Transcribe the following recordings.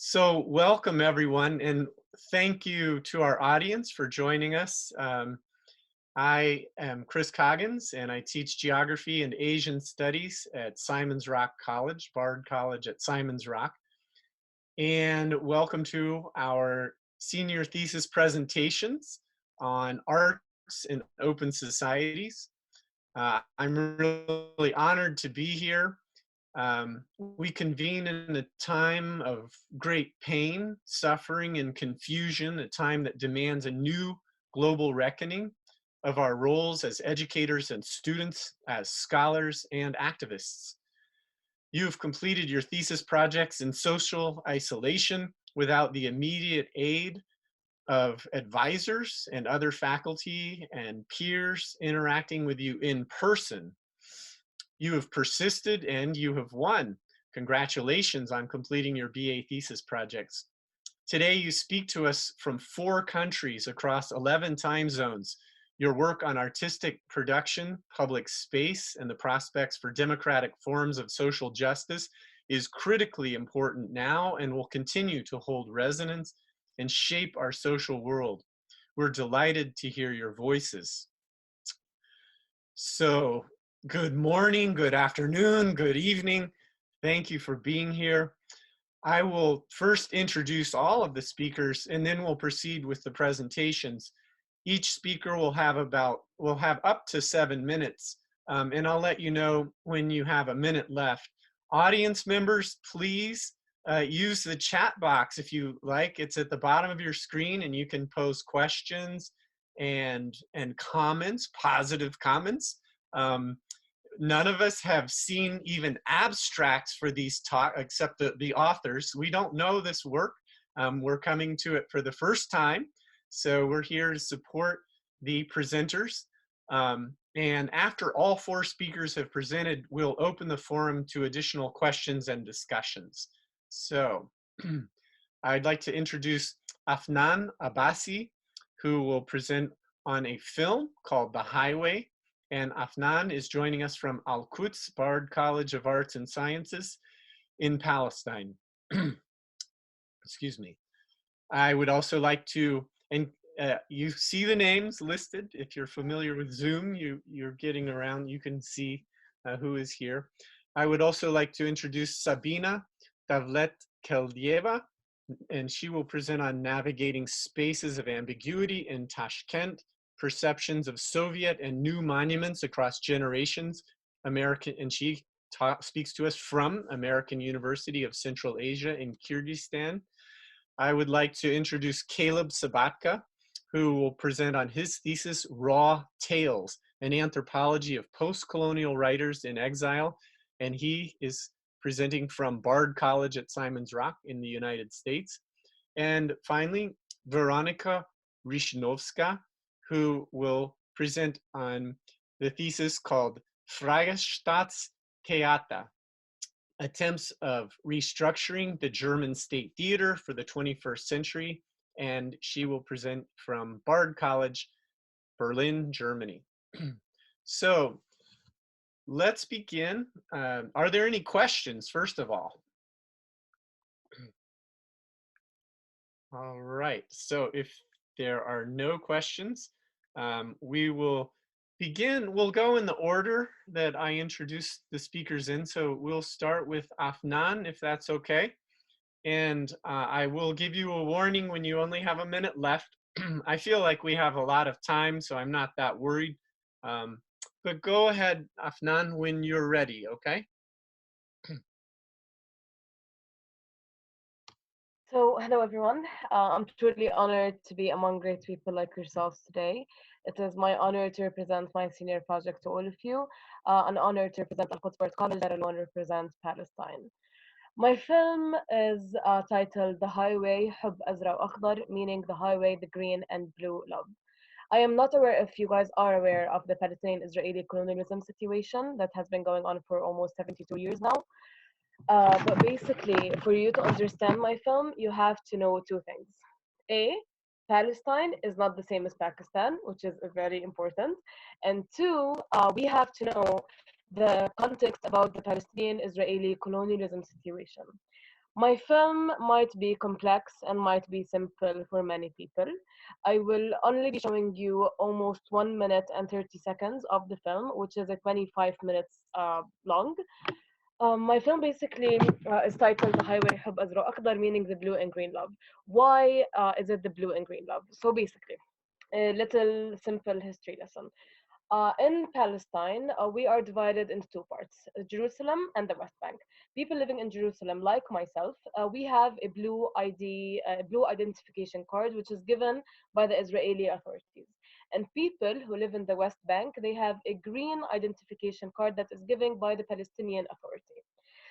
So welcome everyone, and thank you to our audience for joining us. I am Chris Coggins, and I teach geography and Asian studies at Simon's Rock College, Bard College at Simon's Rock. And welcome to our senior thesis presentations on arts and open societies. I'm really honored to be here. We convene in a time of great pain, suffering, and confusion, a time that demands a new global reckoning of our roles as educators and students, as scholars and activists. You've completed your thesis projects in social isolation without the immediate aid of advisors and other faculty and peers interacting with you in person. You have persisted and you have won. Congratulations on completing your BA thesis projects. Today you speak to us from 4 countries across 11 time zones. Your work on artistic production, public space, and the prospects for democratic forms of social justice is critically important now and will continue to hold resonance and shape our social world. We're delighted to hear your voices. So, good morning, good afternoon, good evening. Thank you for being here. I will first introduce all of the speakers and then we'll proceed with the presentations. Each speaker will have up to 7 minutes, and I'll let you know when you have a minute left. Audience members, please use the chat box if you like. It's at the bottom of your screen and you can post questions and comments, positive comments. None of us have seen even abstracts for these talks except the authors. We don't know this work. We're coming to it for the first time. So we're here to support the presenters. And after all 4 speakers have presented, we'll open the forum to additional questions and discussions. So I'd like to introduce Afnan Abbasi, who will present on a film called The Highway. And Afnan is joining us from Al-Quds, Bard College of Arts and Sciences in Palestine. Excuse me. I would also like to, and you see the names listed. If you're familiar with Zoom, you're getting around, you can see who is here. I would also like to introduce Sabina Davlet-Keldieva, and she will present on navigating spaces of ambiguity in Tashkent, perceptions of Soviet and new monuments across generations, and she speaks to us from American University of Central Asia in Kyrgyzstan. I would like to introduce Caleb Sabatka, who will present on his thesis, Raw Tales, an anthropology of post-colonial writers in exile, and he is presenting from Bard College at Simon's Rock in the United States. And finally, Veronika Ryshnovska, who will present on the thesis called Freies Staatstheater, attempts of restructuring the German state theater for the 21st century, and she will present from Bard College, Berlin, Germany. So let's begin. Are there any questions, first of all? All right, so if there are no questions, we will begin. We'll go in the order that I introduced the speakers in. So we'll start with Afnan, if that's okay. And I will give you a warning when you only have a minute left. I feel like we have a lot of time, so I'm not that worried. But go ahead, Afnan, when you're ready, okay? So, hello everyone. I'm truly honored to be among great people like yourselves today. It is my honor to represent my senior project to all of you, an honor to represent Al-Quds Bard College, and one represents Palestine. My film is titled The Highway, Hub Azra Akhdar, meaning the highway, the green and blue love. I am not aware if you guys are aware of the Palestinian-Israeli colonialism situation that has been going on for almost 72 years now. But basically, for you to understand my film, you have to know 2 things. A, Palestine is not the same as Pakistan, which is very important. And 2, we have to know the context about the Palestinian-Israeli colonialism situation. My film might be complex and might be simple for many people. I will only be showing you almost 1 minute and 30 seconds of the film, which is a 25 minutes long. My film basically is titled The Highway Hub Azra Akhdar, meaning the blue and green love. Why is it the blue and green love? So basically, a little simple history lesson. In Palestine, we are divided into two parts, Jerusalem and the West Bank. People living in Jerusalem, like myself, we have a blue ID, a blue identification card, which is given by the Israeli authorities. And people who live in the West Bank, they have a green identification card that is given by the Palestinian Authority.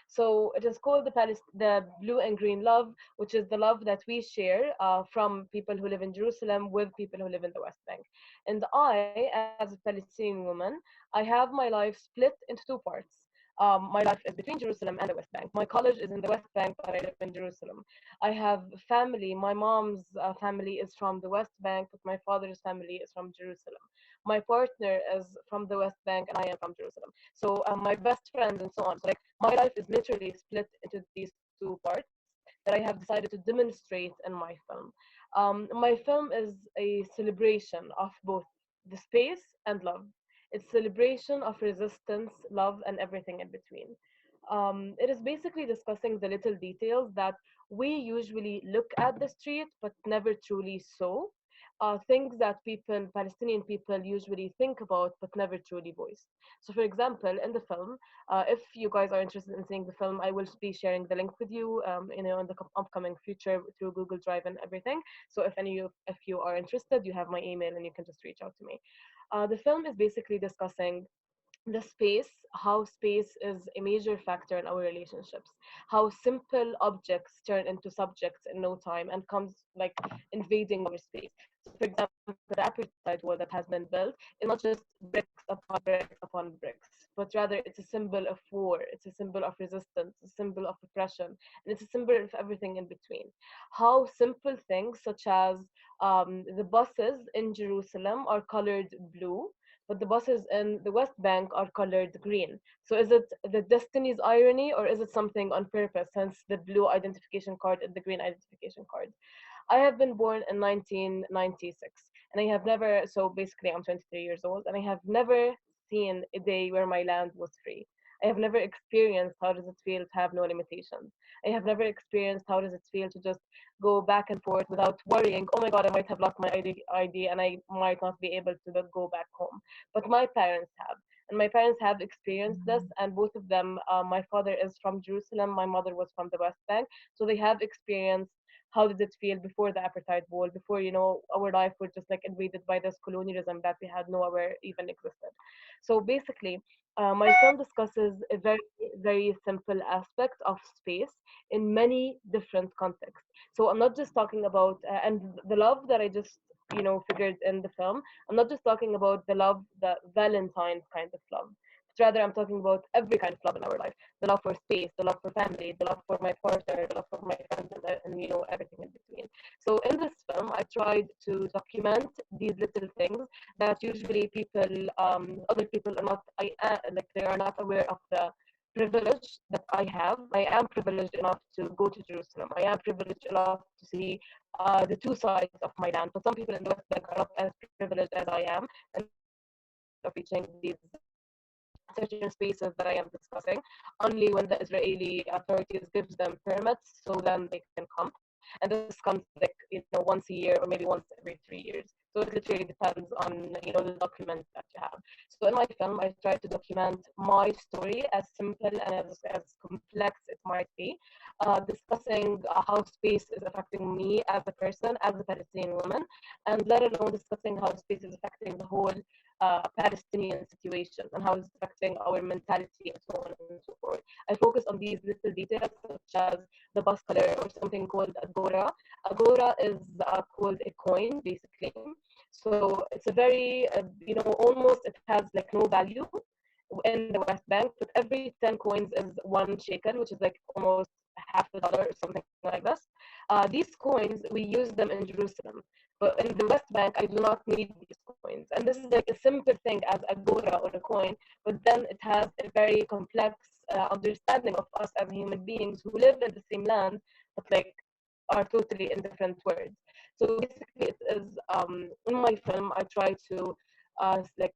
So it is called the blue and green love, which is the love that we share from people who live in Jerusalem with people who live in the West Bank. And I, as a Palestinian woman, I have my life split into two parts. My life is between Jerusalem and the West Bank. My college is in the West Bank, but I live in Jerusalem. I have family. My mom's family is from the West Bank, but my father's family is from Jerusalem. My partner is from the West Bank, and I am from Jerusalem. So my best friends and so on. So like my life is literally split into these two parts that I have decided to demonstrate in my film. My film is a celebration of both the space and love. It's celebration of resistance, love, and everything in between. It is basically discussing the little details that we usually look at the street but never truly saw. Things that people, Palestinian people, usually think about but never truly voice. So, for example, in the film, if you guys are interested in seeing the film, I will be sharing the link with you, in the upcoming future through Google Drive and everything. So, if you are interested, you have my email and you can just reach out to me. The film is basically discussing the space, how space is a major factor in our relationships, how simple objects turn into subjects in no time and comes like invading our space. So, for example, the apartheid wall that has been built is not just bricks upon bricks upon bricks, but rather it's a symbol of war, it's a symbol of resistance, a symbol of oppression, and it's a symbol of everything in between. How simple things such as the buses in Jerusalem are colored blue, but the buses in the West Bank are colored green. So is it the destiny's irony or is it something on purpose, hence the blue identification card and the green identification card? I have been born in 1996 and I have never, so basically I'm 23 years old and I have never seen a day where my land was free. I have never experienced how does it feel to have no limitations. I have never experienced how does it feel to just go back and forth without worrying, oh my God, I might have lost my ID and I might not be able to go back home. But my parents have. And my parents have experienced this, and both of them, my father is from Jerusalem, my mother was from the West Bank. So they have experienced how did it feel before the apartheid wall, before, our life was just like invaded by this colonialism that we had no aware even existed. So basically, my film discusses a very, very simple aspect of space in many different contexts. So I'm not just talking about, and the love that I just, figured in the film, I'm not just talking about the love, the Valentine's kind of love. But rather, I'm talking about every kind of love in our life, the love for space, the love for family, the love for my partner, the love for my friends, and everything in between. So in this film, I tried to document these little things that usually other people are not, like they are not aware of the privilege that I have. I am privileged enough to go to Jerusalem. I am privileged enough to see the two sides of my land. But some people in the West Bank are not as privileged as I am, and they have the privilege of reaching these certain spaces that I am discussing only when the Israeli authorities gives them permits, so then they can come. And this comes like once a year or maybe once every 3 years. So it literally depends on the document that you have. So in my film, I tried to document my story as simple and as complex it might be, discussing how space is affecting me as a person, as a Palestinian woman, and let alone discussing how space is affecting the whole Palestinian situation and how it's affecting our mentality and so on and so forth. I focus on these little details such as the bus color or something called agora. Agora is called a coin basically. So it's a very, almost it has like no value in the West Bank, but every 10 coins is one shekel, which is like almost half a dollar or something like this. These coins, we use them in Jerusalem. But in the West Bank, I do not need these coins. And this is like a simple thing as a gora or a coin, but then it has a very complex understanding of us as human beings who live in the same land, but like are totally in different words. So basically, it is in my film I try to like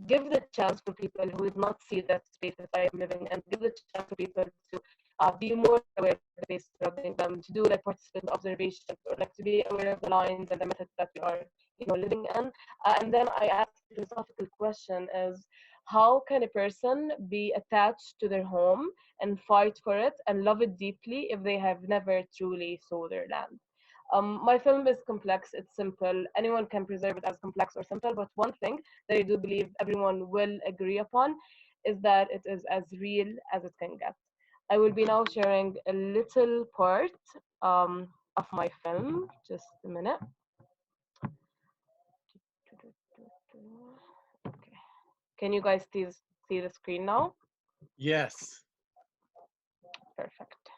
give the chance for people who did not see that space that I am living in, give the chance for people to be more aware of the space surrounding them, to do like participant observation, or like to be aware of the lines and the methods that we are, living in. And then I ask the philosophical question is, how can a person be attached to their home and fight for it and love it deeply if they have never truly saw their land? My film is complex, it's simple. Anyone can preserve it as complex or simple, but one thing that I do believe everyone will agree upon is that it is as real as it can get. I will be now sharing a little part of my film. Just a minute. Okay. Can you guys see the screen now? Yes. Perfect.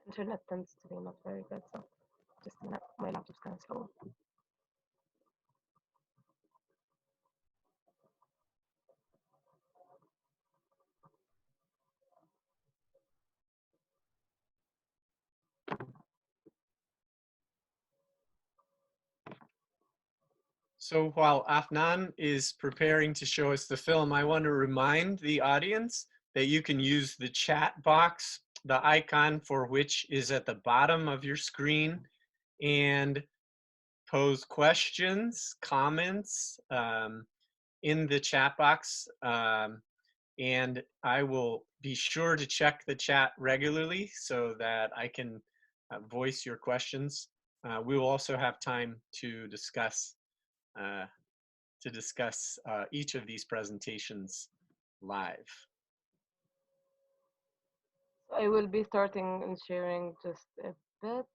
Internet tends to be not very good, so just a minute. My laptop's kind of slow. So while Afnan is preparing to show us the film, I want to remind the audience that you can use the chat box, the icon for which is at the bottom of your screen, and pose questions, comments in the chat box. And I will be sure to check the chat regularly so that I can voice your questions. We will also have time to discuss each of these presentations live. I will be starting and sharing just a bit.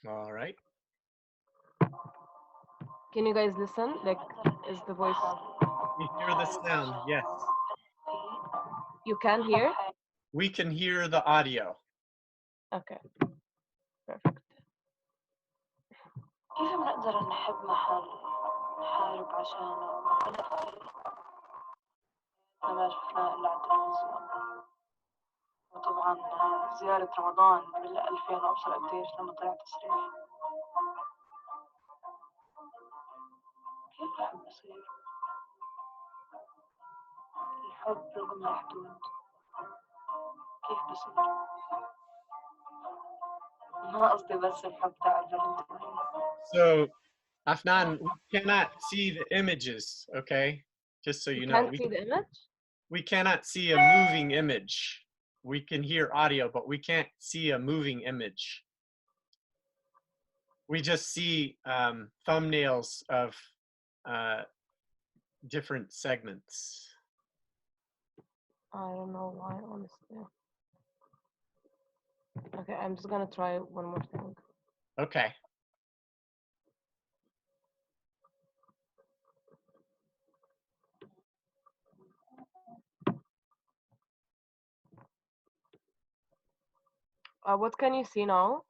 All right. Can you guys listen? Like, is the voice? We hear the sound, yes. You can hear? We can hear the audio. Okay. Perfect. كيف بنقدر نحب محل نحارب عشانه ما شفناه إلا على التلفزيون. وطبعا زيارة رمضان بال2000 وأبصر قديش لما طلع تصريح. كيف رح بصير الحب رغم الحدود؟ كيف بصير؟ ما قصدي بس الحب تاع الفالنتين. So, Afnan, we cannot see the images, okay? Just so you know. Can't see the image? We cannot see a moving image. We can hear audio, but we can't see a moving image. We just see thumbnails of different segments. I don't know why, honestly. Okay, I'm just gonna try one more thing. Okay. What can you see now?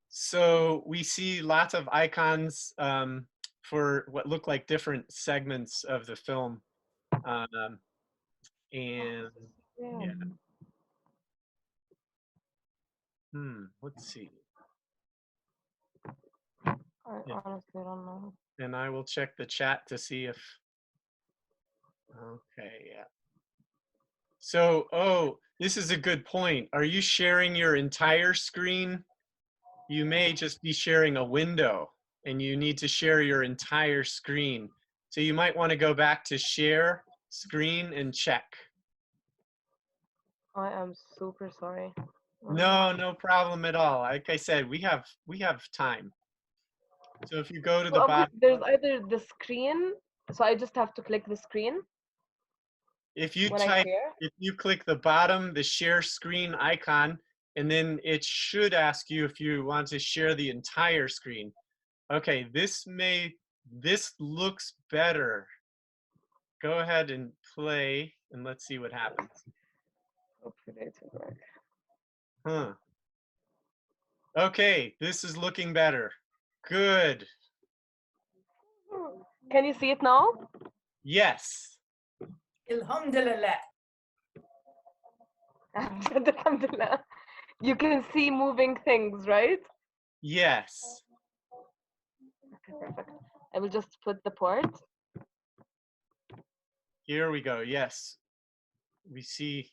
So we see lots of icons for what look like different segments of the film. And yeah. Let's see. I honestly don't know. And I will check the chat to see if, okay, yeah. So, oh, this is a good point. Are you sharing your entire screen? You may just be sharing a window and you need to share your entire screen. So you might want to go back to share screen and check. I am super sorry. No, no problem at all. Like I said, we have time. So if you go to the bottom, there's either the screen, so I just have to click the screen. if you when I share. If you click the bottom, the share screen icon, and then it should ask you if you want to share the entire screen. Okay, this looks better. Go ahead and play and let's see what happens. Hopefully it will work. Huh. Okay, this is looking better. Good. Can you see it now? Yes. Alhamdulillah. Alhamdulillah. You can see moving things, right? Yes. Okay, perfect. I will just put the port. Here we go. Yes. We see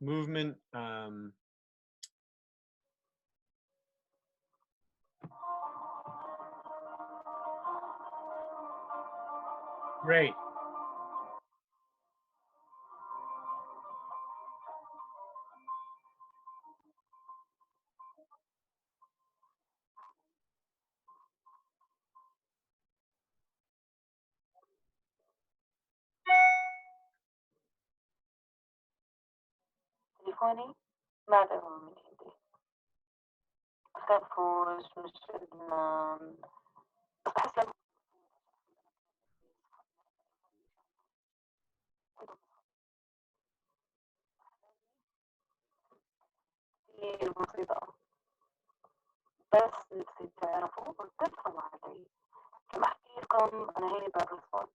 movement. Great. تليفوني ما له من عندي. أستاذ فوز مش عندنا. بس بحس لما كتير بسيطة، بس نفسي تعرفوا وتفهموا علي. كم أحكي لكم أنا هيني بالرصاد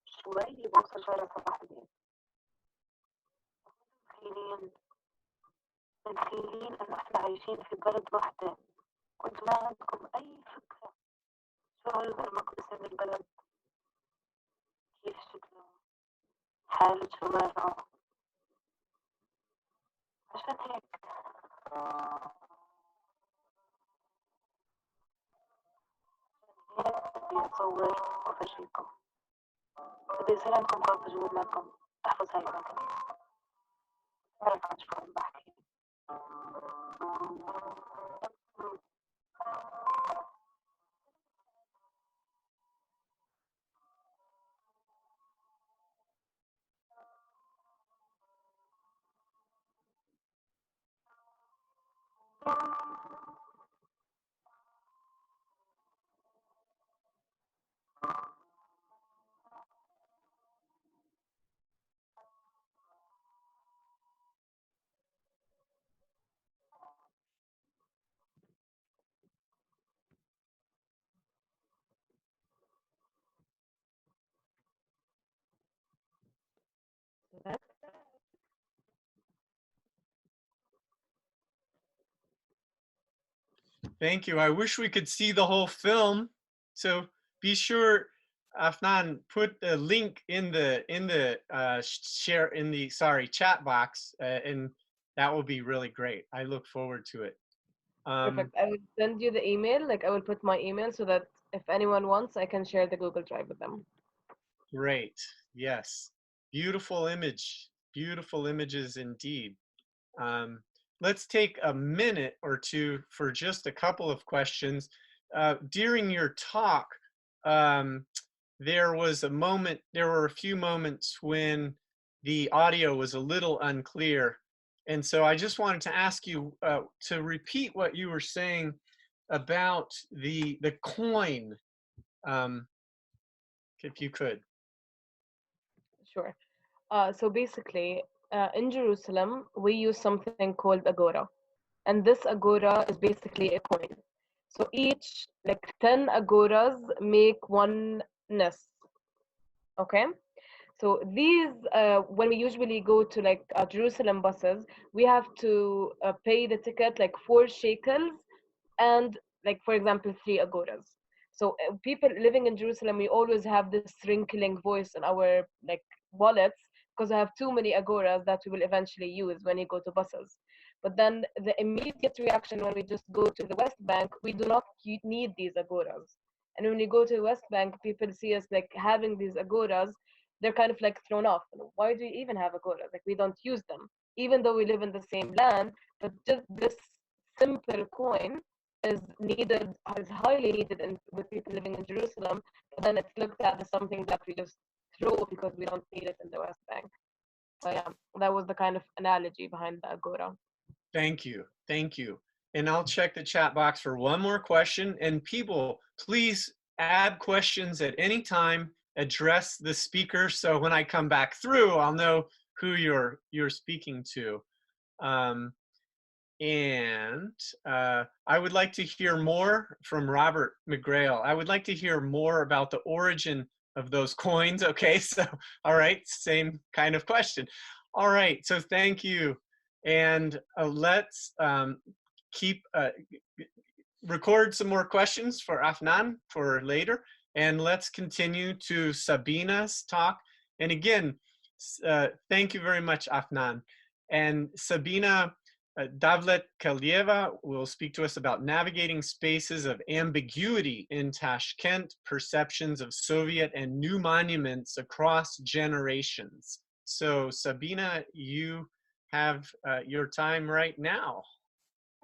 شوي بوصل شارع صباح الدين. متخيلين إن إحنا عايشين في بلد واحدة وأنتم ما عندكم أي فكرة شو اسم البلد، كيف شكله، حالة شوارعه. عشان هيك بدي أصور وأفرجيكم. بدي يصير عندكم خاطر جواتكم تحفظ هاي الأماكن. بعرف عن شو عم بحكي. Thank you. I wish we could see the whole film. So be sure, Afnan, put the link in the share in the chat box, and that will be really great. I look forward to it. Perfect. I will send you the email. Like I will put my email so that if anyone wants, I can share the Google Drive with them. Great. Yes. Beautiful image. Beautiful images indeed. Let's take a minute or two for just a couple of questions. During your talk, there were a few moments when the audio was a little unclear. And so I just wanted to ask you to repeat what you were saying about the coin, if you could. Sure. So basically, in Jerusalem, we use something called agora. And this agora is basically a coin. So each, like 10 agoras make one nes. Okay? So these, when we usually go to like Jerusalem buses, we have to pay the ticket like 4 shekels and like, for example, 3 agoras. So people living in Jerusalem, we always have this wrinkling voice in our like wallets because I have too many agoras that we will eventually use when you go to buses. But then the immediate reaction when we just go to the West Bank, we do not need these agoras. And when we go to the West Bank, people see us like having these agoras, they're kind of like thrown off. Why do you even have agoras? Like we don't use them, even though we live in the same land. But just this simple coin is needed, is highly needed with people living in Jerusalem. But then it's looked at as something that we just throw because we don't need it in the West Bank. So yeah, that was the kind of analogy behind the agora. Thank you. Thank you. And I'll check the chat box for one more question. And people, please add questions at any time, address the speaker. So when I come back through, I'll know who you're speaking to. And I would like to hear more from Robert McGrail. I would like to hear more about the origin of those coins. Okay, so, all right, same kind of question. All right, so thank you. And let's record some more questions for Afnan for later. And let's continue to Sabina's talk. And again, thank you very much, Afnan. And Sabina Davlet Kalieva will speak to us about navigating spaces of ambiguity in Tashkent, perceptions of Soviet and new monuments across generations. So Sabina, you have your time right now.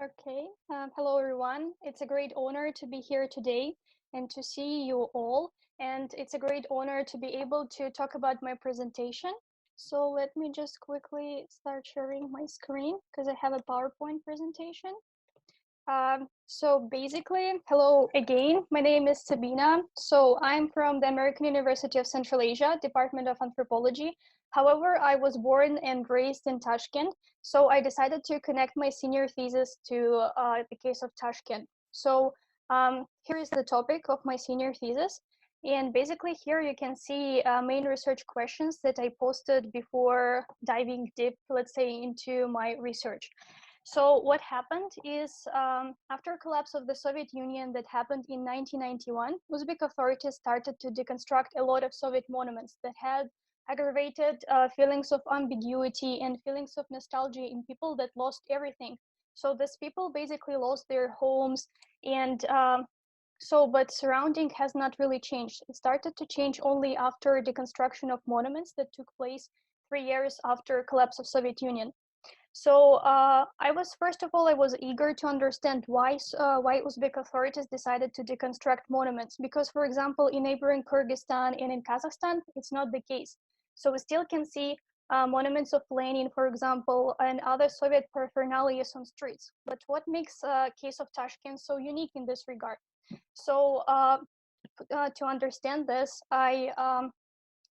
Okay, hello everyone. It's a great honor to be here today and to see you all. And it's a great honor to be able to talk about my presentation. So let me just quickly start sharing my screen because I have a PowerPoint presentation. So basically, hello again, my name is Sabina. So I'm from the American University of Central Asia, Department of Anthropology. However, I was born and raised in Tashkent. So I decided to connect my senior thesis to the case of Tashkent. So here is the topic of my senior thesis. And basically here you can see main research questions that I posted before diving deep, let's say, into my research. So what happened is after collapse of the Soviet Union that happened in 1991, Uzbek authorities started to deconstruct a lot of Soviet monuments that had aggravated feelings of ambiguity and feelings of nostalgia in people that lost everything. So these people basically lost their homes and but surrounding has not really changed. It started to change only after deconstruction of monuments that took place 3 years after collapse of Soviet Union. So I was eager to understand why Uzbek authorities decided to deconstruct monuments, because, for example, in neighboring Kyrgyzstan and in Kazakhstan, it's not the case. So we still can see monuments of Lenin, for example, and other Soviet paraphernalia on streets. But what makes case of Tashkent so unique in this regard? So to understand this, I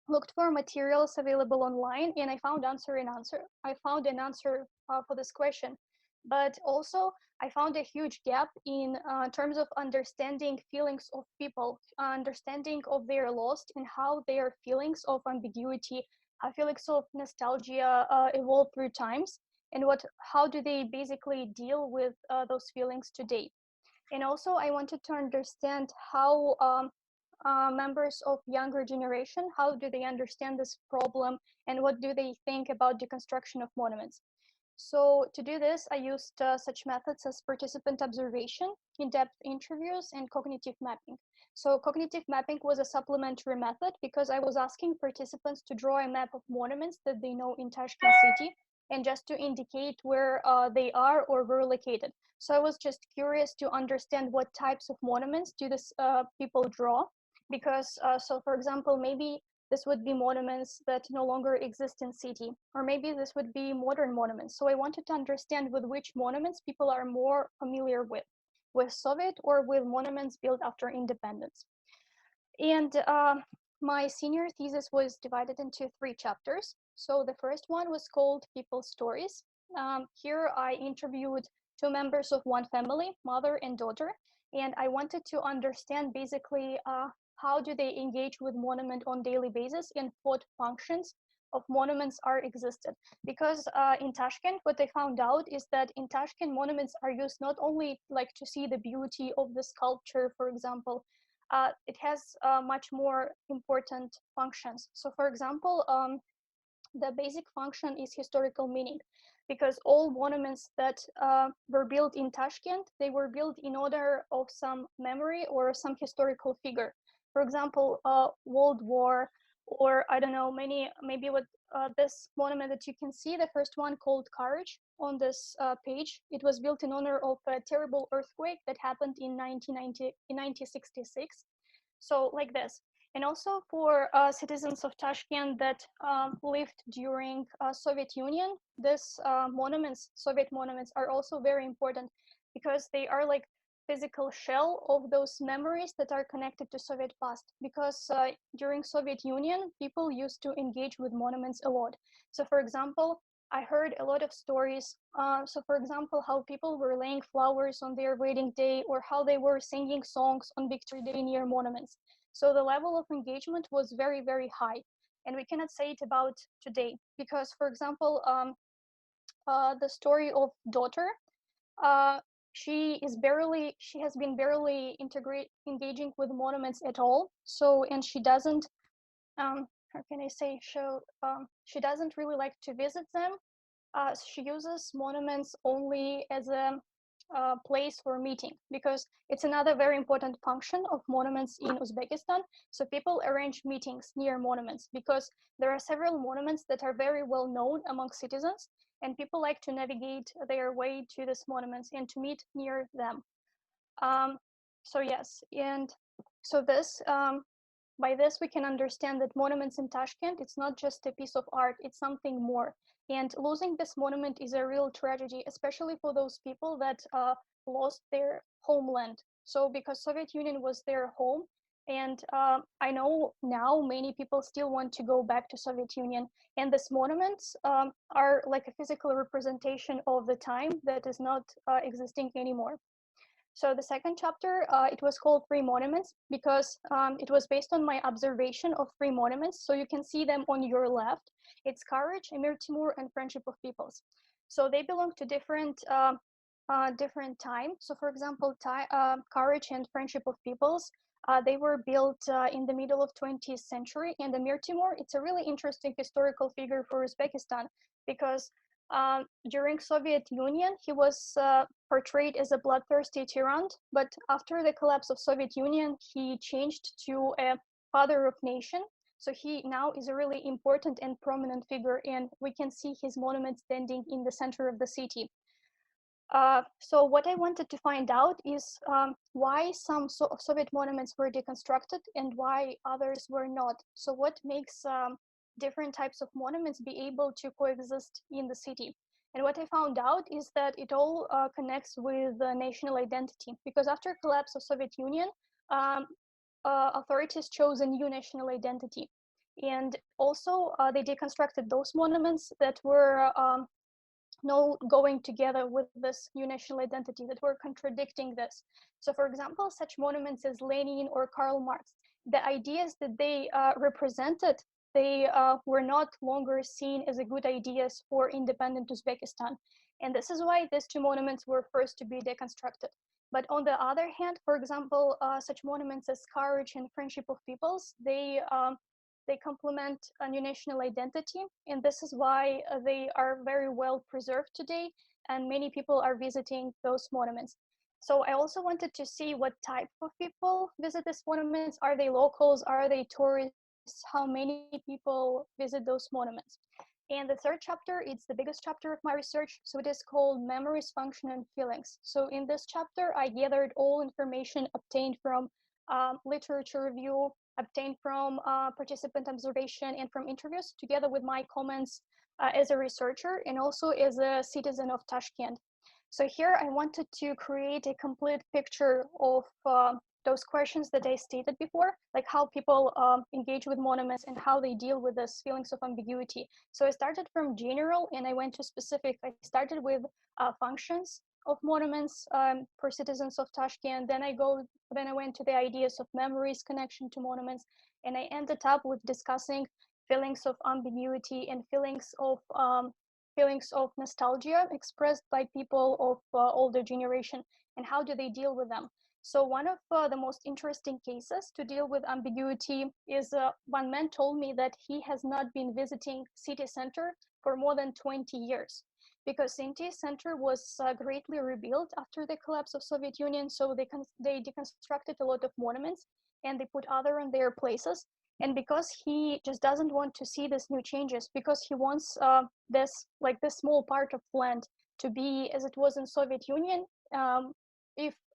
looked for materials available online, and I found an answer for this question. But also, I found a huge gap in terms of understanding feelings of people, understanding of their loss, and how their feelings of ambiguity, how feelings of nostalgia evolve through times, and how do they basically deal with those feelings today. And also, I wanted to understand how members of younger generation, how do they understand this problem, and what do they think about deconstruction of monuments. So to do this, I used such methods as participant observation, in-depth interviews, and cognitive mapping. So cognitive mapping was a supplementary method because I was asking participants to draw a map of monuments that they know in Tashkent city, and just to indicate where they are or were located. So I was just curious to understand what types of monuments do these people draw, because so for example, maybe this would be monuments that no longer exist in city, or maybe this would be modern monuments. So I wanted to understand with which monuments people are more familiar with Soviet or with monuments built after independence. And my senior thesis was divided into 3 chapters. So the first one was called People's Stories. Here I interviewed 2 members of one family, mother and daughter, and I wanted to understand basically how do they engage with monument on daily basis and what functions of monuments are existed. Because in Tashkent, what I found out is that in Tashkent, monuments are used not only like to see the beauty of the sculpture, for example, it has much more important functions. So for example, the basic function is historical meaning, because all monuments that were built in Tashkent, they were built in honor of some memory or some historical figure. For example, World War, or I don't know, maybe what this monument that you can see, the first one called Courage on this page, it was built in honor of a terrible earthquake that happened in 1966. So like this. And also for citizens of Tashkent that lived during Soviet Union, this Soviet monuments are also very important because they are like physical shell of those memories that are connected to Soviet past. Because during Soviet Union, people used to engage with monuments a lot. So for example, I heard a lot of stories. So for example, how people were laying flowers on their wedding day, or how they were singing songs on Victory Day near monuments. So the level of engagement was very, very high. And we cannot say it about today, because for example, the story of daughter, uh, she has been barely engaging with monuments at all. So, and she doesn't, how can I say, she doesn't really like to visit them. She uses monuments only as a place for meeting, because it's another very important function of monuments in Uzbekistan. So people arrange meetings near monuments because there are several monuments that are very well known among citizens, and people like to navigate their way to these monuments and to meet near them. So yes, and so this by this, we can understand that monuments in Tashkent, it's not just a piece of art, it's something more. And losing this monument is a real tragedy, especially for those people that lost their homeland. So because Soviet Union was their home, and I know now many people still want to go back to Soviet Union. And these monuments are like a physical representation of the time that is not existing anymore. So the second chapter, it was called Free Monuments because it was based on my observation of free monuments. So you can see them on your left. It's Courage, Emir Timur, and Friendship of Peoples. So they belong to different time. So for example, Courage and Friendship of Peoples, they were built in the middle of 20th century. And Emir Timur, it's a really interesting historical figure for Uzbekistan because during Soviet Union, he was portrayed as a bloodthirsty tyrant, but after the collapse of Soviet Union, he changed to a father of nation. So he now is a really important and prominent figure, and we can see his monument standing in the center of the city. So what I wanted to find out is why some Soviet monuments were deconstructed and why others were not. So what makes different types of monuments be able to coexist in the city? And what I found out is that it all connects with national identity, because after collapse of Soviet Union, authorities chose a new national identity. And also they deconstructed those monuments that were no going together with this new national identity, that were contradicting this. So for example, such monuments as Lenin or Karl Marx, the ideas that they represented, they were not longer seen as a good ideas for independent Uzbekistan. And this is why these two monuments were first to be deconstructed. But on the other hand, for example, such monuments as Courage and Friendship of Peoples, they complement a new national identity, and this is why they are very well preserved today, and many people are visiting those monuments. So I also wanted to see what type of people visit these monuments. Are they locals? Are they tourists? How many people visit those monuments? And the third chapter, it's the biggest chapter of my research, so it is called Memories, Function, and Feelings. So in this chapter, I gathered all information obtained from literature review, obtained from participant observation and from interviews, together with my comments as a researcher and also as a citizen of Tashkent. So here I wanted to create a complete picture of those questions that I stated before, like how people engage with monuments and how they deal with these feelings of ambiguity. So I started from general and I went to specific. I started with functions of monuments for citizens of Tashkent. Then I went to the ideas of memories, connection to monuments, and I ended up with discussing feelings of ambiguity and feelings of nostalgia expressed by people of older generation, and how do they deal with them. So one of the most interesting cases to deal with ambiguity is one man told me that he has not been visiting city center for more than 20 years. Because city center was greatly rebuilt after the collapse of Soviet Union, so they deconstructed a lot of monuments and they put other in their places. And because he just doesn't want to see these new changes, because he wants this small part of land to be as it was in Soviet Union,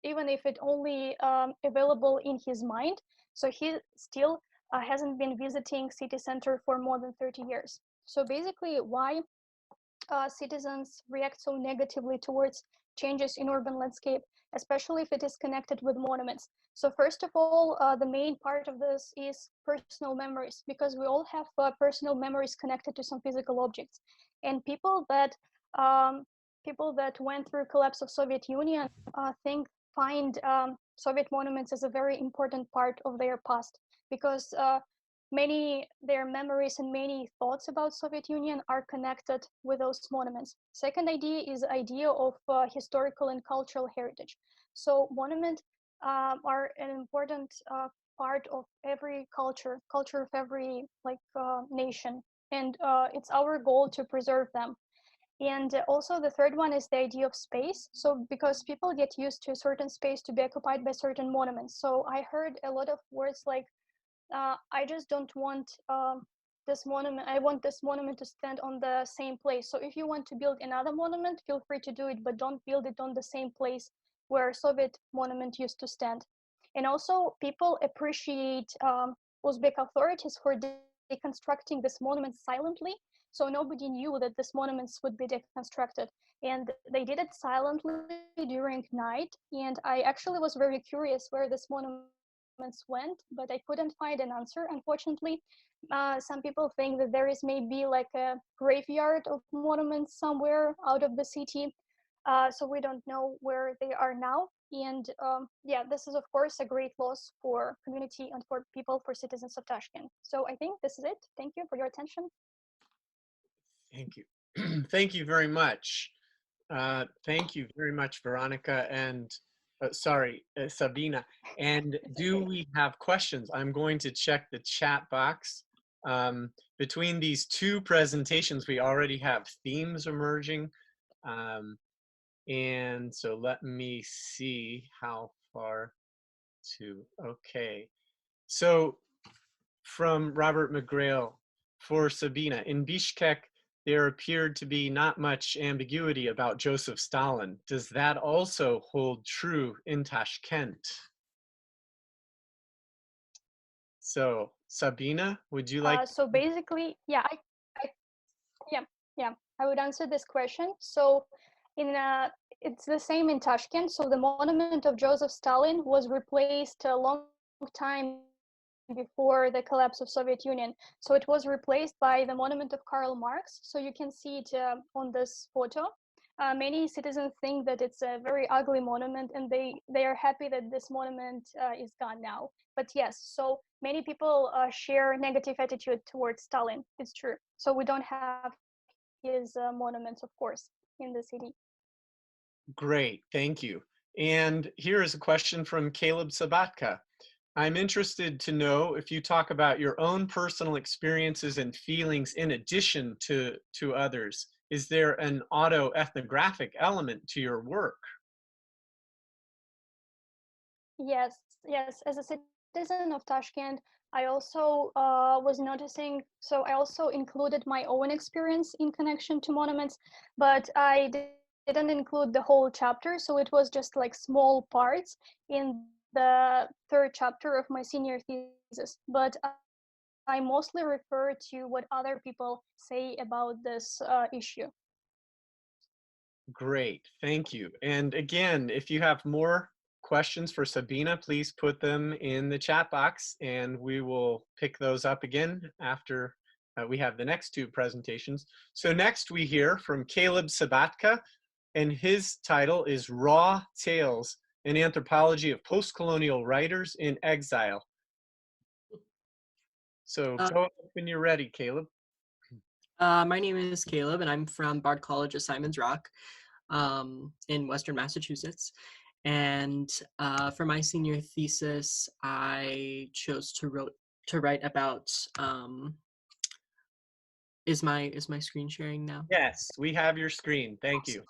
even if it only available in his mind. So he still hasn't been visiting city center for more than 30 years. So basically, why citizens react so negatively towards changes in urban landscape, especially if it is connected with monuments. So first of all, the main part of this is personal memories, because we all have personal memories connected to some physical objects. And um, people that went through collapse of Soviet Union find Soviet monuments as a very important part of their past, because many their memories and many thoughts about Soviet Union are connected with those monuments. Second idea is the idea of historical and cultural heritage. So monuments are an important part of every culture of every nation, and it's our goal to preserve them. And also the third one is the idea of space. So because people get used to a certain space to be occupied by certain monuments. So I heard a lot of words like, I just don't want this monument. I want this monument to stand on the same place. So if you want to build another monument, feel free to do it, but don't build it on the same place where Soviet monument used to stand. And also people appreciate Uzbek authorities for deconstructing this monument silently. So nobody knew that these monuments would be deconstructed. And they did it silently during night. And I actually was very curious where this monument went, but I couldn't find an answer, unfortunately. Some people think that there is maybe like a graveyard of monuments somewhere out of the city, so we don't know where they are now. And yeah, this is of course a great loss for community and for people, for citizens of Tashkent. So I think this is it. Thank you for your attention. Thank you. Thank you very much. Thank you very much, Veronica and Sabina. And do we have questions? I'm going to check the chat box. Between these two presentations, we already have themes emerging. And so let me see how far to, okay. So from Robert McGrail for Sabina, in Bishkek, there appeared to be not much ambiguity about Joseph Stalin. Does that also hold true in Tashkent? So Sabina, would you like? So basically, yeah, I would answer this question. So it's the same in Tashkent. So the monument of Joseph Stalin was replaced a long time before the collapse of Soviet Union. So it was replaced by the monument of Karl Marx. So you can see it on this photo. Many citizens think that it's a very ugly monument, and they are happy that this monument is gone now. But yes, so many people share negative attitude towards Stalin. It's true. So we don't have his monuments, of course, in the city. Great, thank you. And here is a question from Caleb Sabatka. I'm interested to know if you talk about your own personal experiences and feelings in addition to others. Is there an auto-ethnographic element to your work? Yes. As a citizen of Tashkent, I also was noticing, so I also included my own experience in connection to monuments, but I didn't include the whole chapter, so it was just like small parts in the third chapter of my senior thesis. But I mostly refer to what other people say about this issue. Great, thank you. And again, if you have more questions for Sabina, please put them in the chat box and we will pick those up again after we have the next two presentations. So next we hear from Caleb Sabatka, and his title is Raw Tales, an Anthropology of Post-Colonial Writers in Exile. So go ahead when you're ready, Caleb. My name is Caleb, and I'm from Bard College of Simon's Rock in Western Massachusetts. And for my senior thesis, I chose to write about. Is my screen sharing now? Yes, we have your screen. Thank you.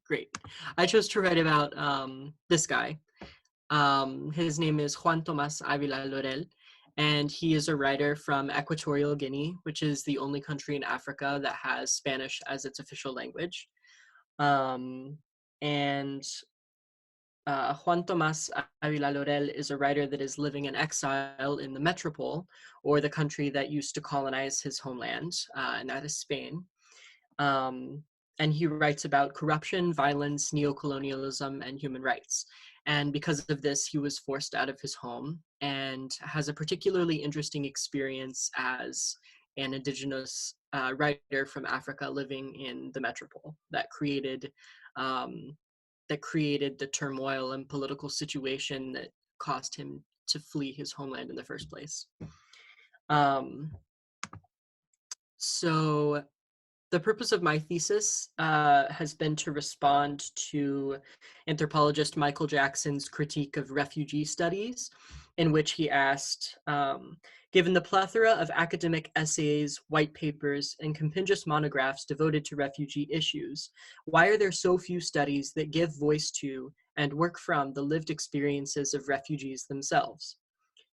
Great. I chose to write about this guy. His name is Juan Tomás Ávila Lorel, and he is a writer from Equatorial Guinea, which is the only country in Africa that has Spanish as its official language. Juan Tomás Ávila Lorel is a writer that is living in exile in the metropole, or the country that used to colonize his homeland, and that is Spain. and he writes about corruption, violence, neocolonialism, and human rights. And because of this, he was forced out of his home and has a particularly interesting experience as an indigenous writer from Africa living in the metropole that created the turmoil and political situation that caused him to flee his homeland in the first place. So the purpose of my thesis has been to respond to anthropologist Michael Jackson's critique of refugee studies, in which he asked, given the plethora of academic essays, white papers, and compendious monographs devoted to refugee issues, why are there so few studies that give voice to and work from the lived experiences of refugees themselves?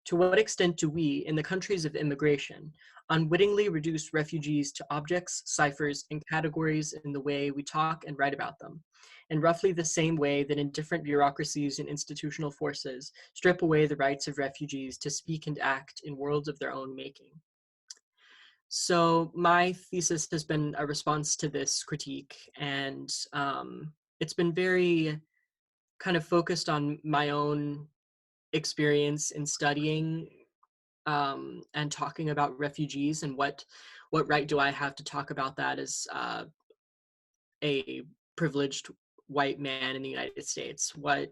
To what extent do we, in the countries of immigration, unwittingly reduce refugees to objects, ciphers, and categories in the way we talk and write about them, in roughly the same way that in different bureaucracies and institutional forces strip away the rights of refugees to speak and act in worlds of their own making? So my thesis has been a response to this critique, and it's been very kind of focused on my own experience in studying and talking about refugees, and what right do I have to talk about that as a privileged white man in the United States? What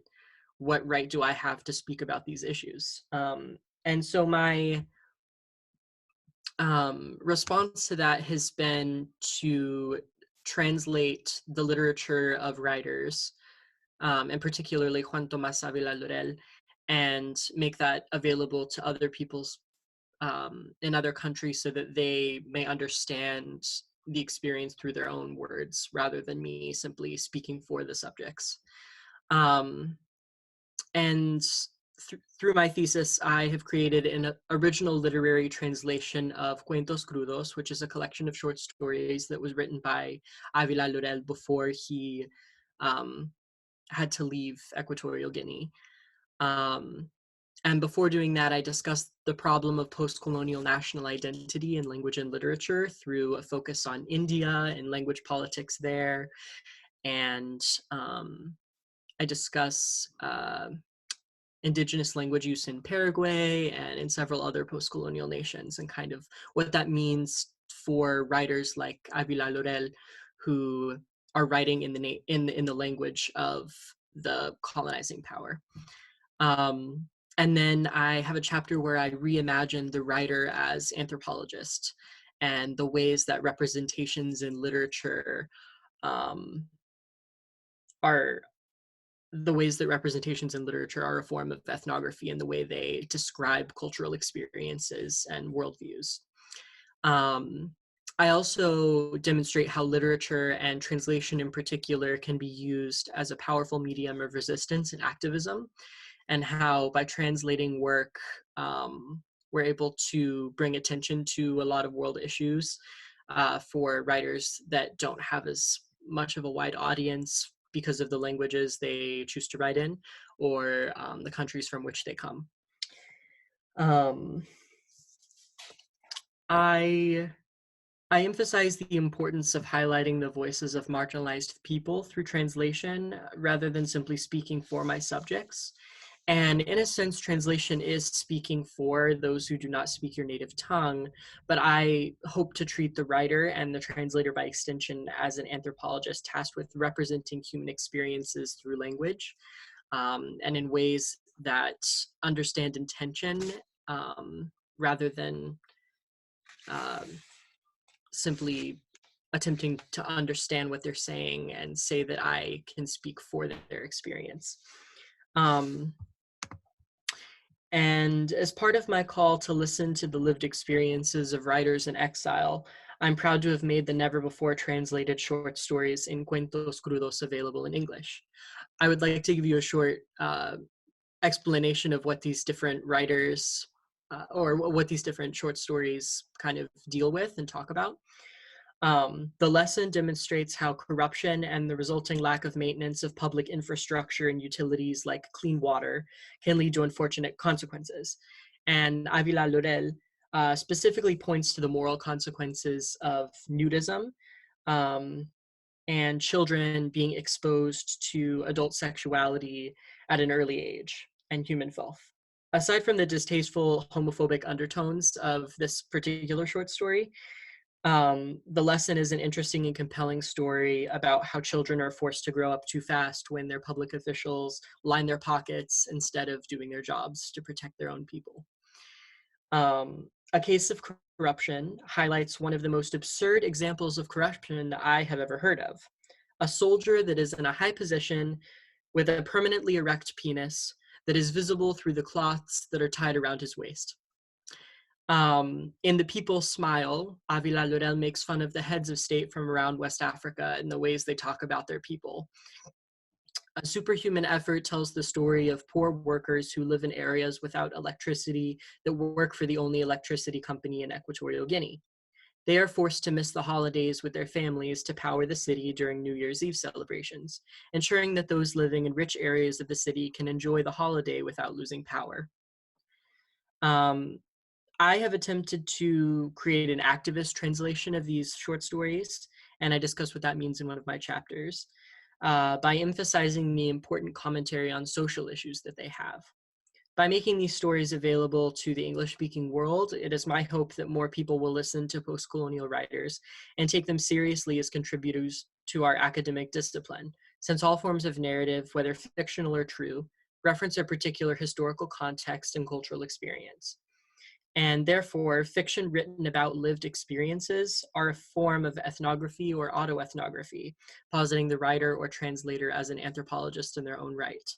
right do I have to speak about these issues? And so my response to that has been to translate the literature of writers, and particularly Juan Tomás Ávila Lorel, and make that available to other people's in other countries so that they may understand the experience through their own words rather than me simply speaking for the subjects. And through my thesis, I have created an original literary translation of Cuentos Crudos, which is a collection of short stories that was written by Ávila Lorel before he had to leave Equatorial Guinea. And before doing that, I discussed the problem of post-colonial national identity in language and literature through a focus on India and language politics there. And I discuss indigenous language use in Paraguay and in several other post-colonial nations, and kind of what that means for writers like Ávila Lorel, who are writing in the language of the colonizing power. And then I have a chapter where I reimagine the writer as anthropologist and the ways that representations in literature are a form of ethnography in the way they describe cultural experiences and worldviews. I also demonstrate how literature, and translation in particular, can be used as a powerful medium of resistance and activism, and how by translating work, we're able to bring attention to a lot of world issues for writers that don't have as much of a wide audience because of the languages they choose to write in, or the countries from which they come. I emphasize the importance of highlighting the voices of marginalized people through translation rather than simply speaking for my subjects. And in a sense, translation is speaking for those who do not speak your native tongue, but I hope to treat the writer and the translator by extension as an anthropologist tasked with representing human experiences through language, and in ways that understand intention rather than simply attempting to understand what they're saying and say that I can speak for their experience. And as part of my call to listen to the lived experiences of writers in exile, I'm proud to have made the never-before translated short stories in Cuentos Crudos available in English. I would like to give you a short explanation of what these different writers or what these different short stories kind of deal with and talk about. The lesson demonstrates how corruption and the resulting lack of maintenance of public infrastructure and utilities like clean water can lead to unfortunate consequences. And Ávila Lorel specifically points to the moral consequences of nudism, and children being exposed to adult sexuality at an early age, and human filth. Aside from the distasteful homophobic undertones of this particular short story, the lesson is an interesting and compelling story about how children are forced to grow up too fast when their public officials line their pockets instead of doing their jobs to protect their own people. A case of corruption highlights one of the most absurd examples of corruption I have ever heard of. A soldier that is in a high position with a permanently erect penis that is visible through the cloths that are tied around his waist. In The People Smile, Avila Laurel makes fun of the heads of state from around West Africa and the ways they talk about their people. A superhuman effort tells the story of poor workers who live in areas without electricity that work for the only electricity company in Equatorial Guinea. They are forced to miss the holidays with their families to power the city during New Year's Eve celebrations, ensuring that those living in rich areas of the city can enjoy the holiday without losing power. I have attempted to create an activist translation of these short stories, and I discuss what that means in one of my chapters, by emphasizing the important commentary on social issues that they have. By making these stories available to the English-speaking world, it is my hope that more people will listen to post-colonial writers and take them seriously as contributors to our academic discipline, since all forms of narrative, whether fictional or true, reference a particular historical context and cultural experience. And therefore, fiction written about lived experiences are a form of ethnography or autoethnography, positing the writer or translator as an anthropologist in their own right,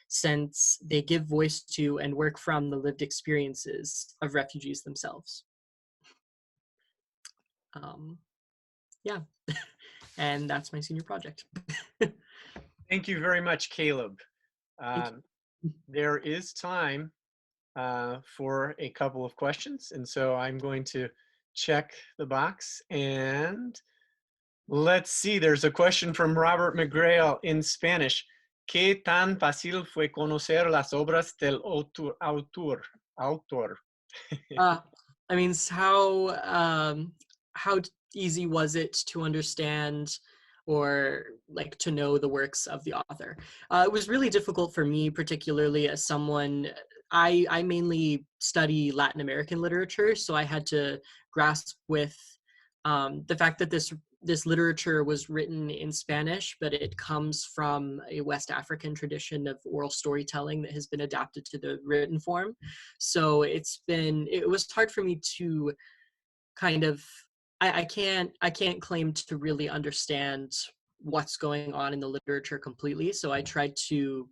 since they give voice to and work from the lived experiences of refugees themselves. Yeah, and that's my senior project. Thank you very much, Caleb. Thank you. There is time for a couple of questions, and so I'm going to check the box, and let's see, there's a question from Robert McGrail in Spanish. ¿Qué tan fácil fue conocer las obras del autor? I mean, how easy was it to understand or like to know the works of the author? It was really difficult for me, particularly as someone, I mainly study Latin American literature, so I had to grasp with the fact that this literature was written in Spanish, but it comes from a West African tradition of oral storytelling that has been adapted to the written form. So it was hard for me to kind of, I can't claim to really understand what's going on in the literature completely. So I tried to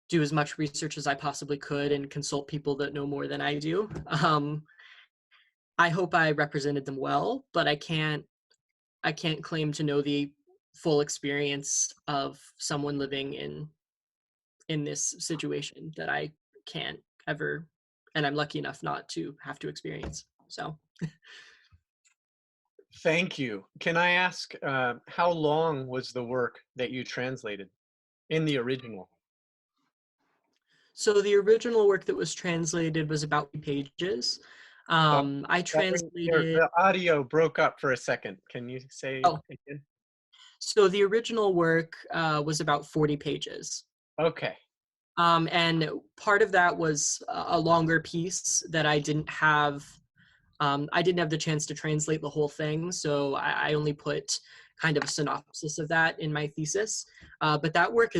do as much research as I possibly could and consult people that know more than I do. I hope I represented them well, but I can't claim to know the full experience of someone living in this situation that I can't ever, and I'm lucky enough not to have to experience. So Thank you. Can I ask, how long was the work that you translated in the original? So the original work that was translated was about 3 pages. I translated. The audio broke up for a second. Can you say again? So the original work was about 40 pages. Okay. And part of that was a longer piece that I didn't have the chance to translate the whole thing, so I only put kind of a synopsis of that in my thesis. But that work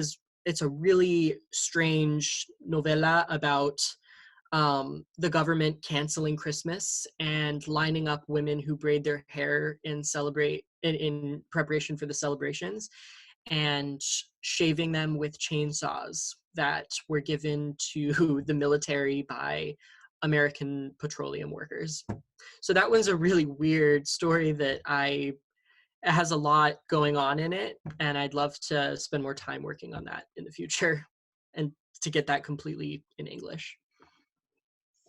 it's a really strange novella about the government canceling Christmas and lining up women who braid their hair in preparation for the celebrations and shaving them with chainsaws that were given to the military by American petroleum workers. So that one's a really weird story that it has a lot going on in it, and I'd love to spend more time working on that in the future and to get that completely in English.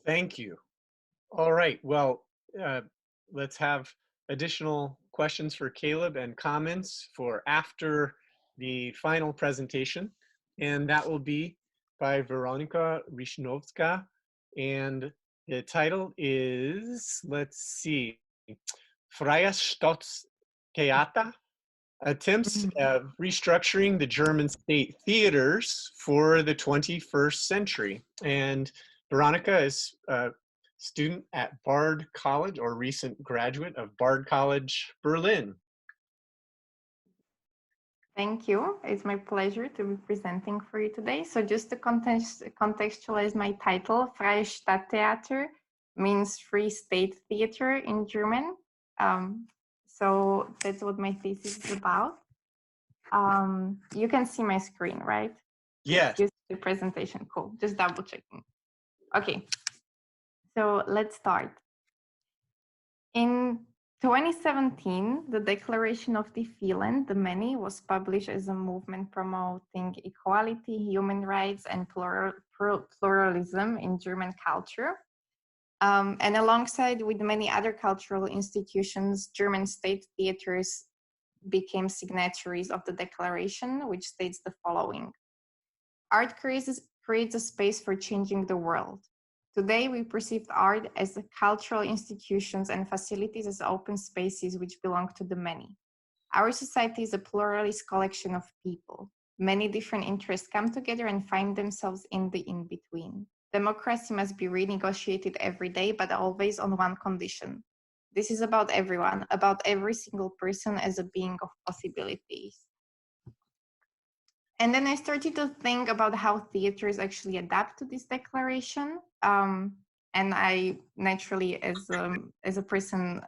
Thank you. All right, well, let's have additional questions for Caleb and comments for after the final presentation, and that will be by Veronika Rysznovska, and the title is, let's see, Freies Theater, attempts of restructuring the German state theaters for the 21st century. And Veronica is a student at Bard College, or recent graduate of Bard College, Berlin. Thank you. It's my pleasure to be presenting for you today. So just to contextualize my title, Freies Staatstheater means Free State Theater in German. So that's what my thesis is about. You can see my screen, right? Yes. Just the presentation, cool. Just double checking. Okay, so let's start. In 2017, the Declaration of the Vielen, the Many, was published as a movement promoting equality, human rights, and pluralism in German culture. And alongside with many other cultural institutions, German state theaters became signatories of the declaration, which states the following. Art creates a space for changing the world. Today, we perceive art as the cultural institutions and facilities as open spaces which belong to the many. Our society is a pluralist collection of people. Many different interests come together and find themselves in the in-between. Democracy must be renegotiated every day, but always on one condition. This is about everyone, about every single person as a being of possibilities. And then I started to think about how theaters actually adapt to this declaration. And I naturally, as a person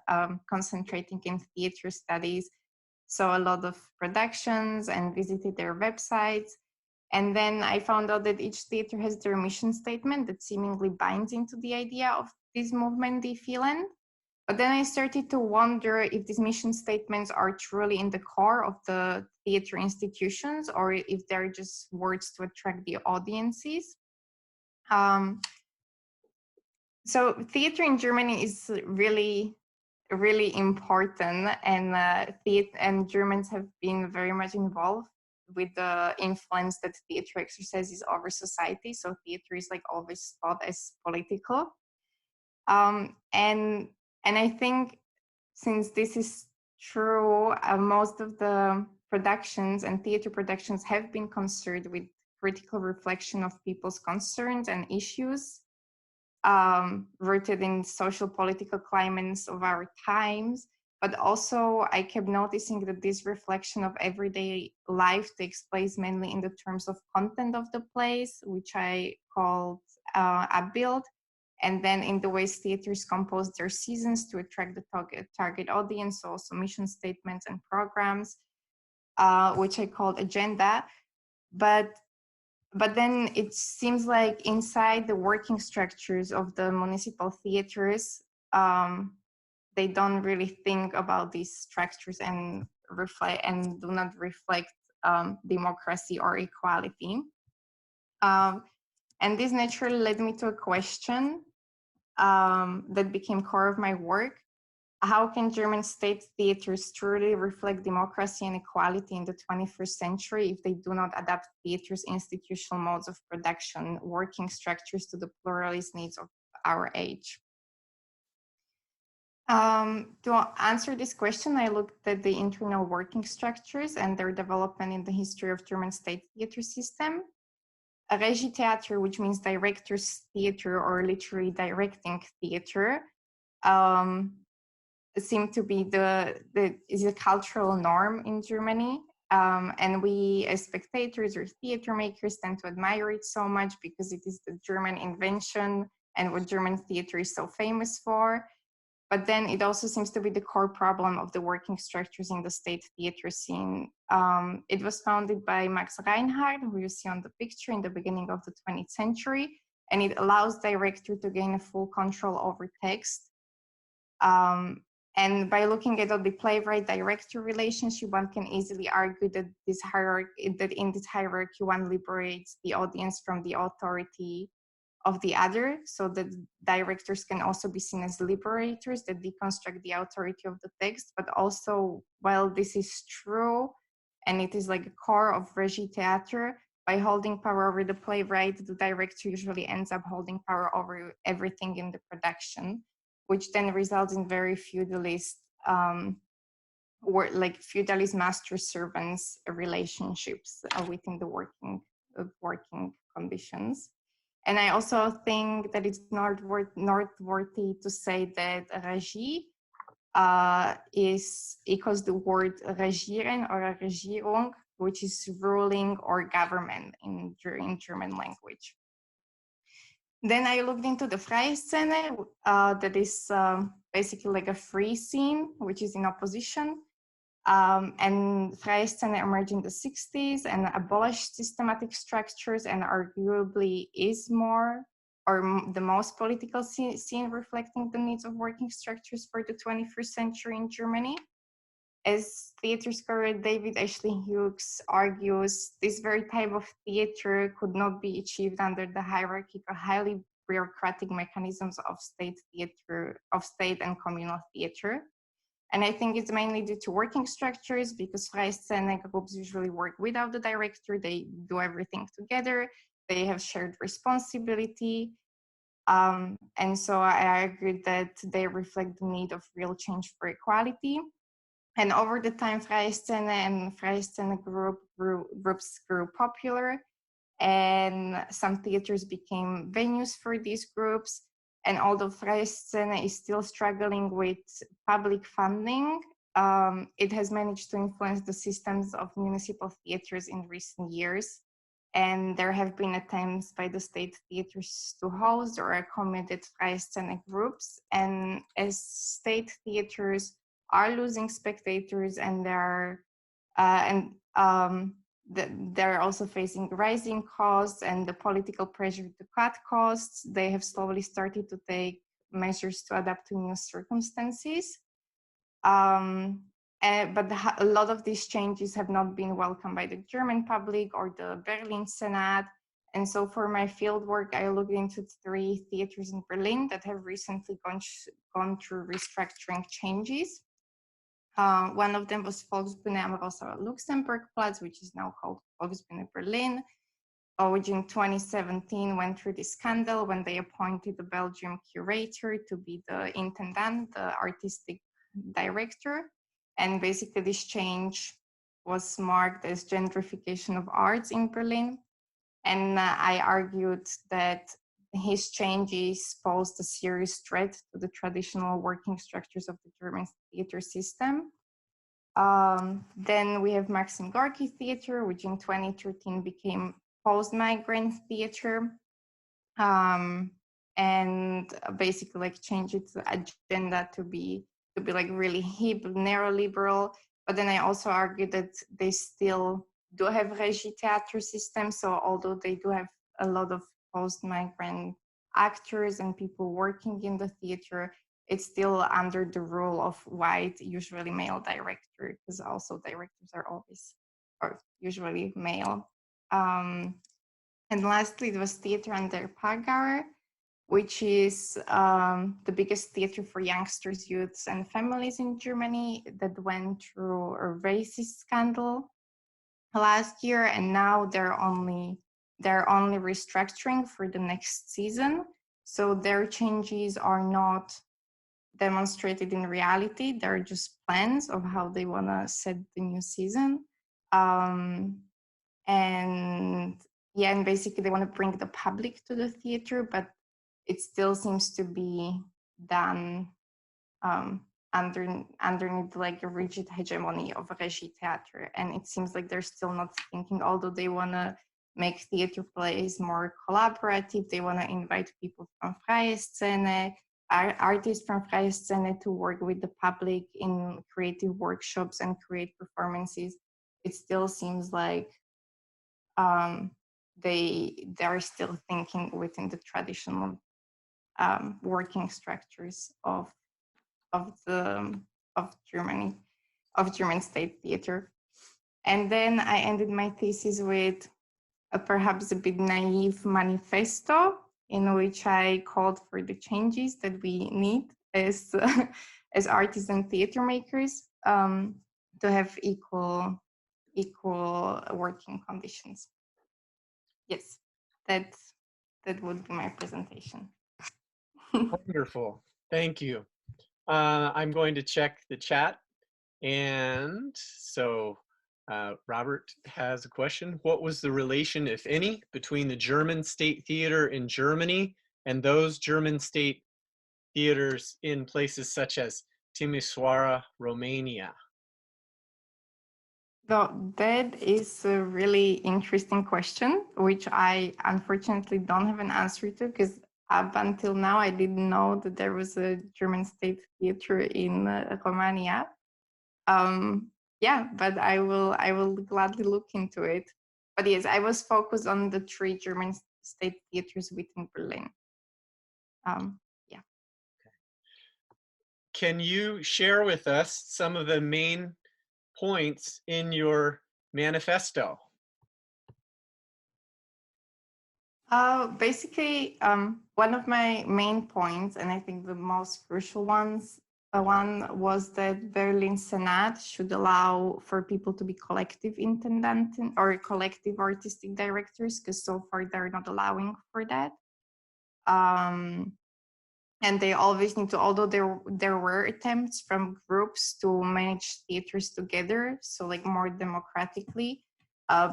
concentrating in theater studies, saw a lot of productions and visited their websites. And then I found out that each theater has their mission statement that seemingly binds into the idea of this movement, Die Vielen. But then I started to wonder if these mission statements are truly in the core of the theater institutions or if they're just words to attract the audiences. So theater in Germany is really, really important, and Germans have been very much involved with the influence that theater exercises over society. So theater is like always thought as political. And I think since this is true, most of the productions and theater productions have been concerned with critical reflection of people's concerns and issues rooted in social political climates of our times. But also I kept noticing that this reflection of everyday life takes place mainly in the terms of content of the plays, which I called Abbild. And then in the ways theaters compose their seasons to attract the target audience, so also mission statements and programs, which I called agenda. But then it seems like inside the working structures of the municipal theaters, they don't really think about these structures and do not reflect democracy or equality. And this naturally led me to a question that became core of my work. How can German state theaters truly reflect democracy and equality in the 21st century if they do not adapt theaters' institutional modes of production, working structures to the pluralist needs of our age? To answer this question, I looked at the internal working structures and their development in the history of German state theater system. A Regietheater, which means director's theater or literally directing theater, seemed to be is a cultural norm in Germany. And we as spectators or theater makers tend to admire it so much because it is the German invention and what German theater is so famous for. But then it also seems to be the core problem of the working structures in the state theater scene. It was founded by Max Reinhardt, who you see on the picture, in the beginning of the 20th century, and it allows director to gain a full control over text. And by looking at the playwright-director relationship, one can easily argue that in this hierarchy, one liberates the audience from the authority of the other, so that directors can also be seen as liberators that deconstruct the authority of the text. But also, while this is true, and it is like a core of Regietheater, by holding power over the playwright, the director usually ends up holding power over everything in the production, which then results in very feudalist like feudalist master-servants relationships within the working conditions. And I also think that it's noteworthy to say that Regie equals the word regieren or Regierung, which is ruling or government in German language. Then I looked into the Freies Szene, that is basically like a free scene, which is in opposition. And Freies Szene emerged in the 60s and abolished systematic structures and arguably is the most political scene reflecting the needs of working structures for the 21st century in Germany. As theater scholar David Ashley Hughes argues, this very type of theater could not be achieved under the hierarchical, highly bureaucratic mechanisms of state and communal theater. And I think it's mainly due to working structures, because Freies Szene groups usually work without the director. They do everything together. They have shared responsibility. And so I argue that they reflect the need of real change for equality. And over the time, Freies Szene and Freies Szene groups grew popular, and some theaters became venues for these groups. And although Freies Szene is still struggling with public funding, it has managed to influence the systems of municipal theaters in recent years. And there have been attempts by the state theaters to host or accommodate Freies Szene groups. And as state theaters are losing spectators, and they're also facing rising costs and the political pressure to cut costs, they have slowly started to take measures to adapt to new circumstances. But a lot of these changes have not been welcomed by the German public or the Berlin Senate. And so for my fieldwork, I looked into 3 theaters in Berlin that have recently gone through restructuring changes. One of them was Volksbühne am Rosa Luxemburgplatz, which is now called Volksbühne Berlin, which in 2017 went through this scandal when they appointed the Belgian curator to be the intendant, the artistic director. And basically this change was marked as gentrification of arts in Berlin. And I argued that his changes posed a serious threat to the traditional working structures of the German theater system. Then we have Maxim Gorki Theater, which in 2013 became post-migrant theater, and basically like changed its agenda to be like really hip, neoliberal. But then I also argue that they still do have Regietheater system. So although they do have a lot of post-migrant actors and people working in the theater, it's still under the rule of white, usually male director, because also directors are usually male. And lastly, it was Theater an der Parkaue, which is the biggest theater for youngsters, youths, and families in Germany, that went through a racist scandal last year, and now they're only restructuring for the next season. So their changes are not demonstrated in reality. They're just plans of how they want to set the new season. And basically they want to bring the public to the theater, but it still seems to be done underneath like a rigid hegemony of Regietheater. And it seems like they're still not thinking, although they want to make theater plays more collaborative, they want to invite people from Freies Szene, artists from Freies Szene to work with the public in creative workshops and create performances. It still seems like they are still thinking within the traditional working structures of German state theater. And then I ended my thesis with a perhaps a bit naive manifesto in which I called for the changes that we need as artists and theater makers to have equal working conditions. Yes, that would be my presentation. Wonderful. Thank you. I'm going to check the chat And so Robert has a question. What was the relation, if any, between the German State Theater in Germany and those German state theaters in places such as Timisoara, Romania? That is a really interesting question, which I unfortunately don't have an answer to, because up until now I didn't know that there was a German state theater in Romania. Yeah, but I will gladly look into it. But yes, I was focused on the 3 German state theaters within Berlin. Yeah. Can you share with us some of the main points in your manifesto? Basically, one of my main points, and I think the most crucial one was that Berlin Senate should allow for people to be collective intendant or collective artistic directors, because so far they're not allowing for that. And they always need to, although there were attempts from groups to manage theaters together, so like more democratically,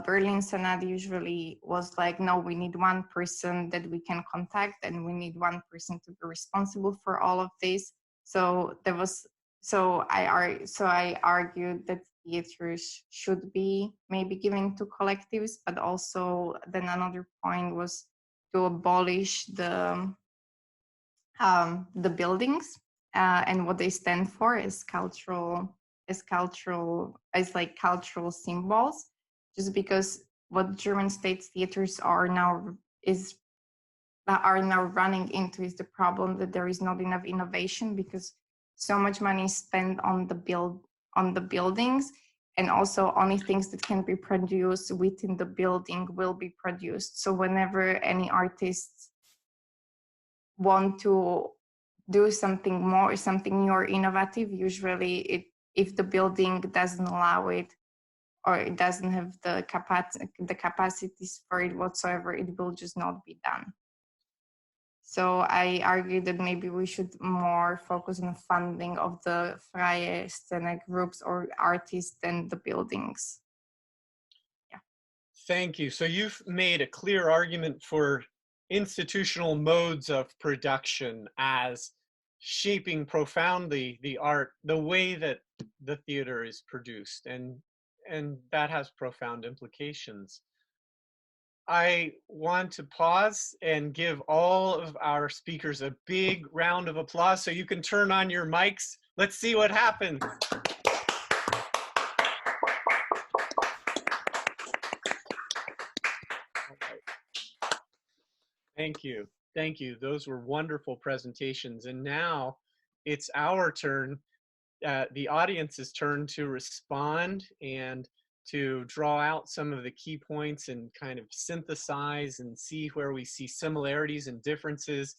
Berlin Senate usually was like, no, we need one person that we can contact, and we need one person to be responsible for all of this. So there was, so I argued that theaters should be maybe given to collectives, but also then another point was to abolish the buildings and what they stand for as cultural symbols, just because what German state theaters are now running into is the problem that there is not enough innovation, because so much money is spent on the buildings, and also only things that can be produced within the building will be produced. So whenever any artists want to do something new or innovative, usually if the building doesn't allow it, or it doesn't have the capacities for it whatsoever, it will just not be done. So I argue that maybe we should more focus on the funding of the Freies Staatstheater groups or artists than the buildings. Yeah. Thank you. So you've made a clear argument for institutional modes of production as shaping profoundly the art, the way that the theater is produced, and that has profound implications. I want to pause and give all of our speakers a big round of applause, so you can turn on your mics. Let's see what happens. Thank you. Thank you. Those were wonderful presentations. And now it's our turn, the audience's turn, to respond and to draw out some of the key points and kind of synthesize and see where we see similarities and differences.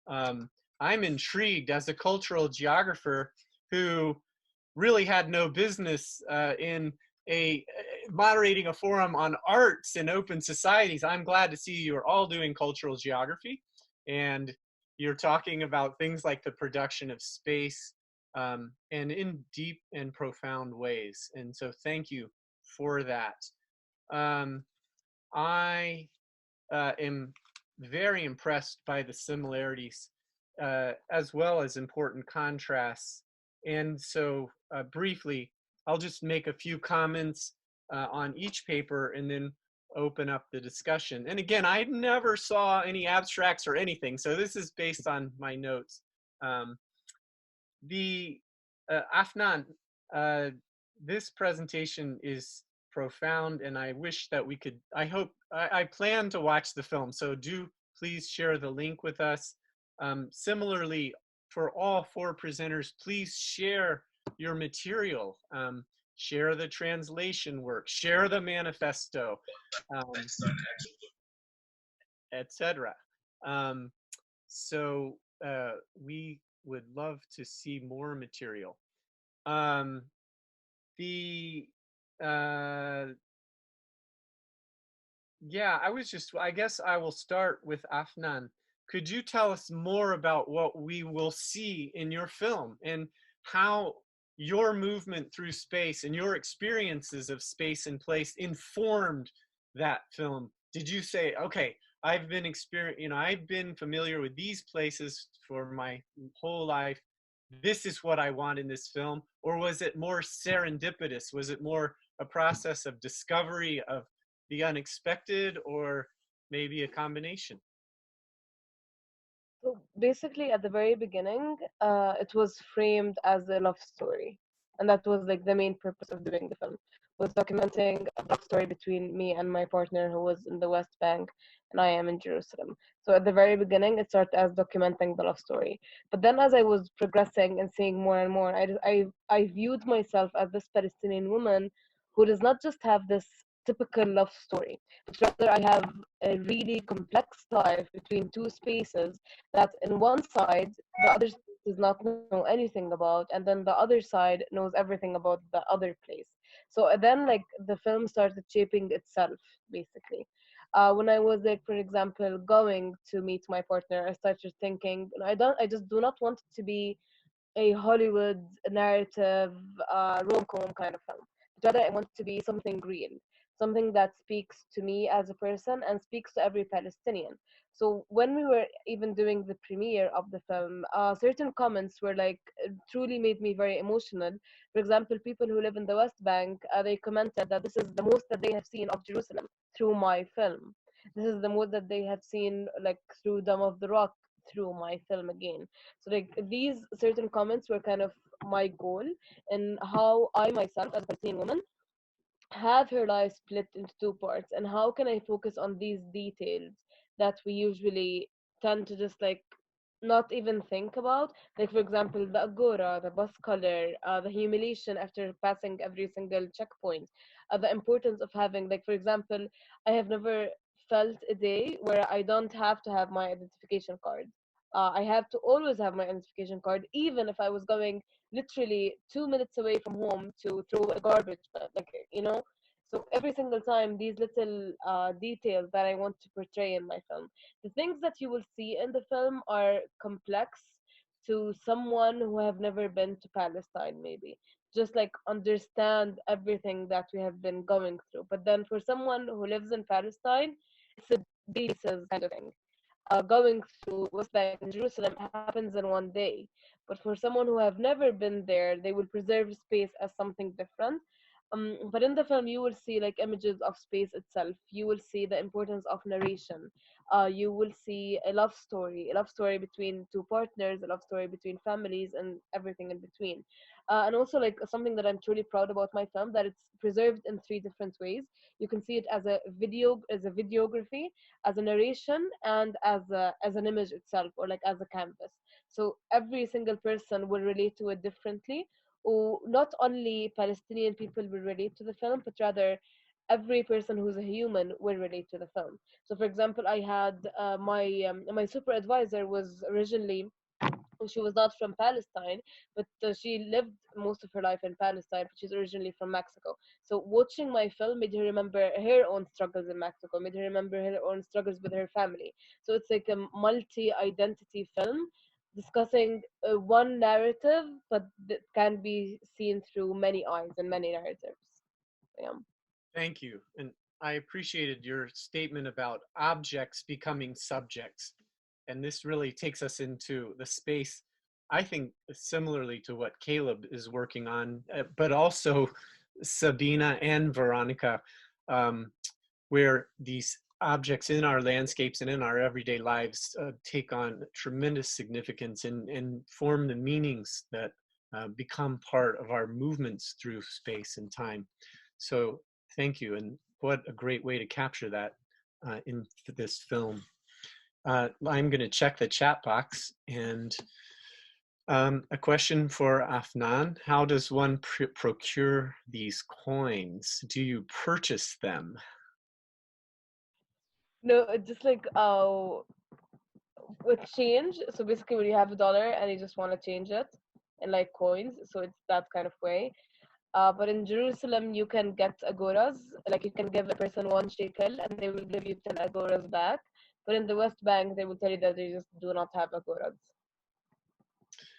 I'm intrigued as a cultural geographer who really had no business in moderating a forum on arts and open societies. I'm glad to see you're all doing cultural geography, and you're talking about things like the production of space, and in deep and profound ways. And so thank you for that. I am very impressed by the similarities as well as important contrasts. And so briefly, I'll just make a few comments on each paper and then open up the discussion. And again, I never saw any abstracts or anything, so this is based on my notes. Afnan, this presentation is profound, and I wish that we could, I plan to watch the film, so do please share the link with us. Similarly, for all 4 presenters, please share your material, share the translation work, share the manifesto, etc. So we would love to see more material. Yeah, I guess I will start with Afnan. Could you tell us more about what we will see in your film and how your movement through space and your experiences of space and place informed that film? Did you say, okay, I've been familiar with these places for my whole life. This is what I want in this film? Or was it more serendipitous? Was it more a process of discovery of the unexpected, or maybe a combination? So basically, at the very beginning, it was framed as a love story, and that was like the main purpose of doing the film, was documenting a love story between me and my partner, who was in the West Bank, and I am in Jerusalem. So at the very beginning, it started as documenting the love story. But then, as I was progressing and seeing more and more, I viewed myself as this Palestinian woman who does not just have this typical love story, but rather I have a really complex life between two spaces that in one side the other does not know anything about, and then the other side knows everything about the other place. So then like the film started shaping itself basically. When I was like, for example, going to meet my partner, I started thinking, I just do not want it to be a Hollywood narrative rom-com kind of film. Rather, I want it to be something real, something that speaks to me as a person and speaks to every Palestinian. So when we were even doing the premiere of the film, certain comments were like truly made me very emotional. For example, people who live in the West Bank, they commented that this is the most that they have seen of Jerusalem through my film. This is the most that they have seen like through Dome of the Rock through my film again. So like these certain comments were kind of my goal and how I myself as a Palestinian woman have her life split into two parts, and how can I focus on these details that we usually tend to just like not even think about, like for example the agora, the bus color, the humiliation after passing every single checkpoint, the importance of having, like for example, I have never felt a day where I don't have to have my identification card. I have to always have my identification card, even if I was going literally 2 minutes away from home to throw a garbage, but like so every single time, these little details that I want to portray in my film. The things that you will see in the film are complex to someone who have never been to Palestine, maybe. Just like understand everything that we have been going through. But then for someone who lives in Palestine, it's a pieces kind of thing. Going through West Bank and Jerusalem happens in one day. But for someone who have never been there, they will preserve space as something different. But in the film, you will see like images of space itself. You will see the importance of narration. You will see a love story between two partners, a love story between families, and everything in between. And also, like something that I'm truly proud about my film, that it's preserved in three different ways. You can see it as a videography, as a narration, and as an image itself, or like as a canvas. So every single person will relate to it differently, or not only Palestinian people will relate to the film, but rather every person who's a human will relate to the film. So, for example, I had my super advisor was originally, she was not from Palestine, but she lived most of her life in Palestine, but she's originally from Mexico. So watching my film made her remember her own struggles in Mexico, made her remember her own struggles with her family. So it's like a multi-identity film discussing one narrative, but that can be seen through many eyes and many narratives. Yeah. Thank you. And I appreciated your statement about objects becoming subjects. And this really takes us into the space, I think, similarly to what Caleb is working on, but also Sabina and Veronica, where these objects in our landscapes and in our everyday lives take on tremendous significance and form the meanings that become part of our movements through space and time. So thank you, and what a great way to capture that in this film. I'm going to check the chat box, and a question for Afnan. How does one procure these coins? Do you purchase them? No, it's just like with change. So basically, when you have $1 and you just want to change it in like coins, so it's that kind of way. But in Jerusalem, you can get agoras. Like you can give a person 1 shekel and they will give you 10 agoras back. But in the West Bank, they will tell you that they just do not have agoras.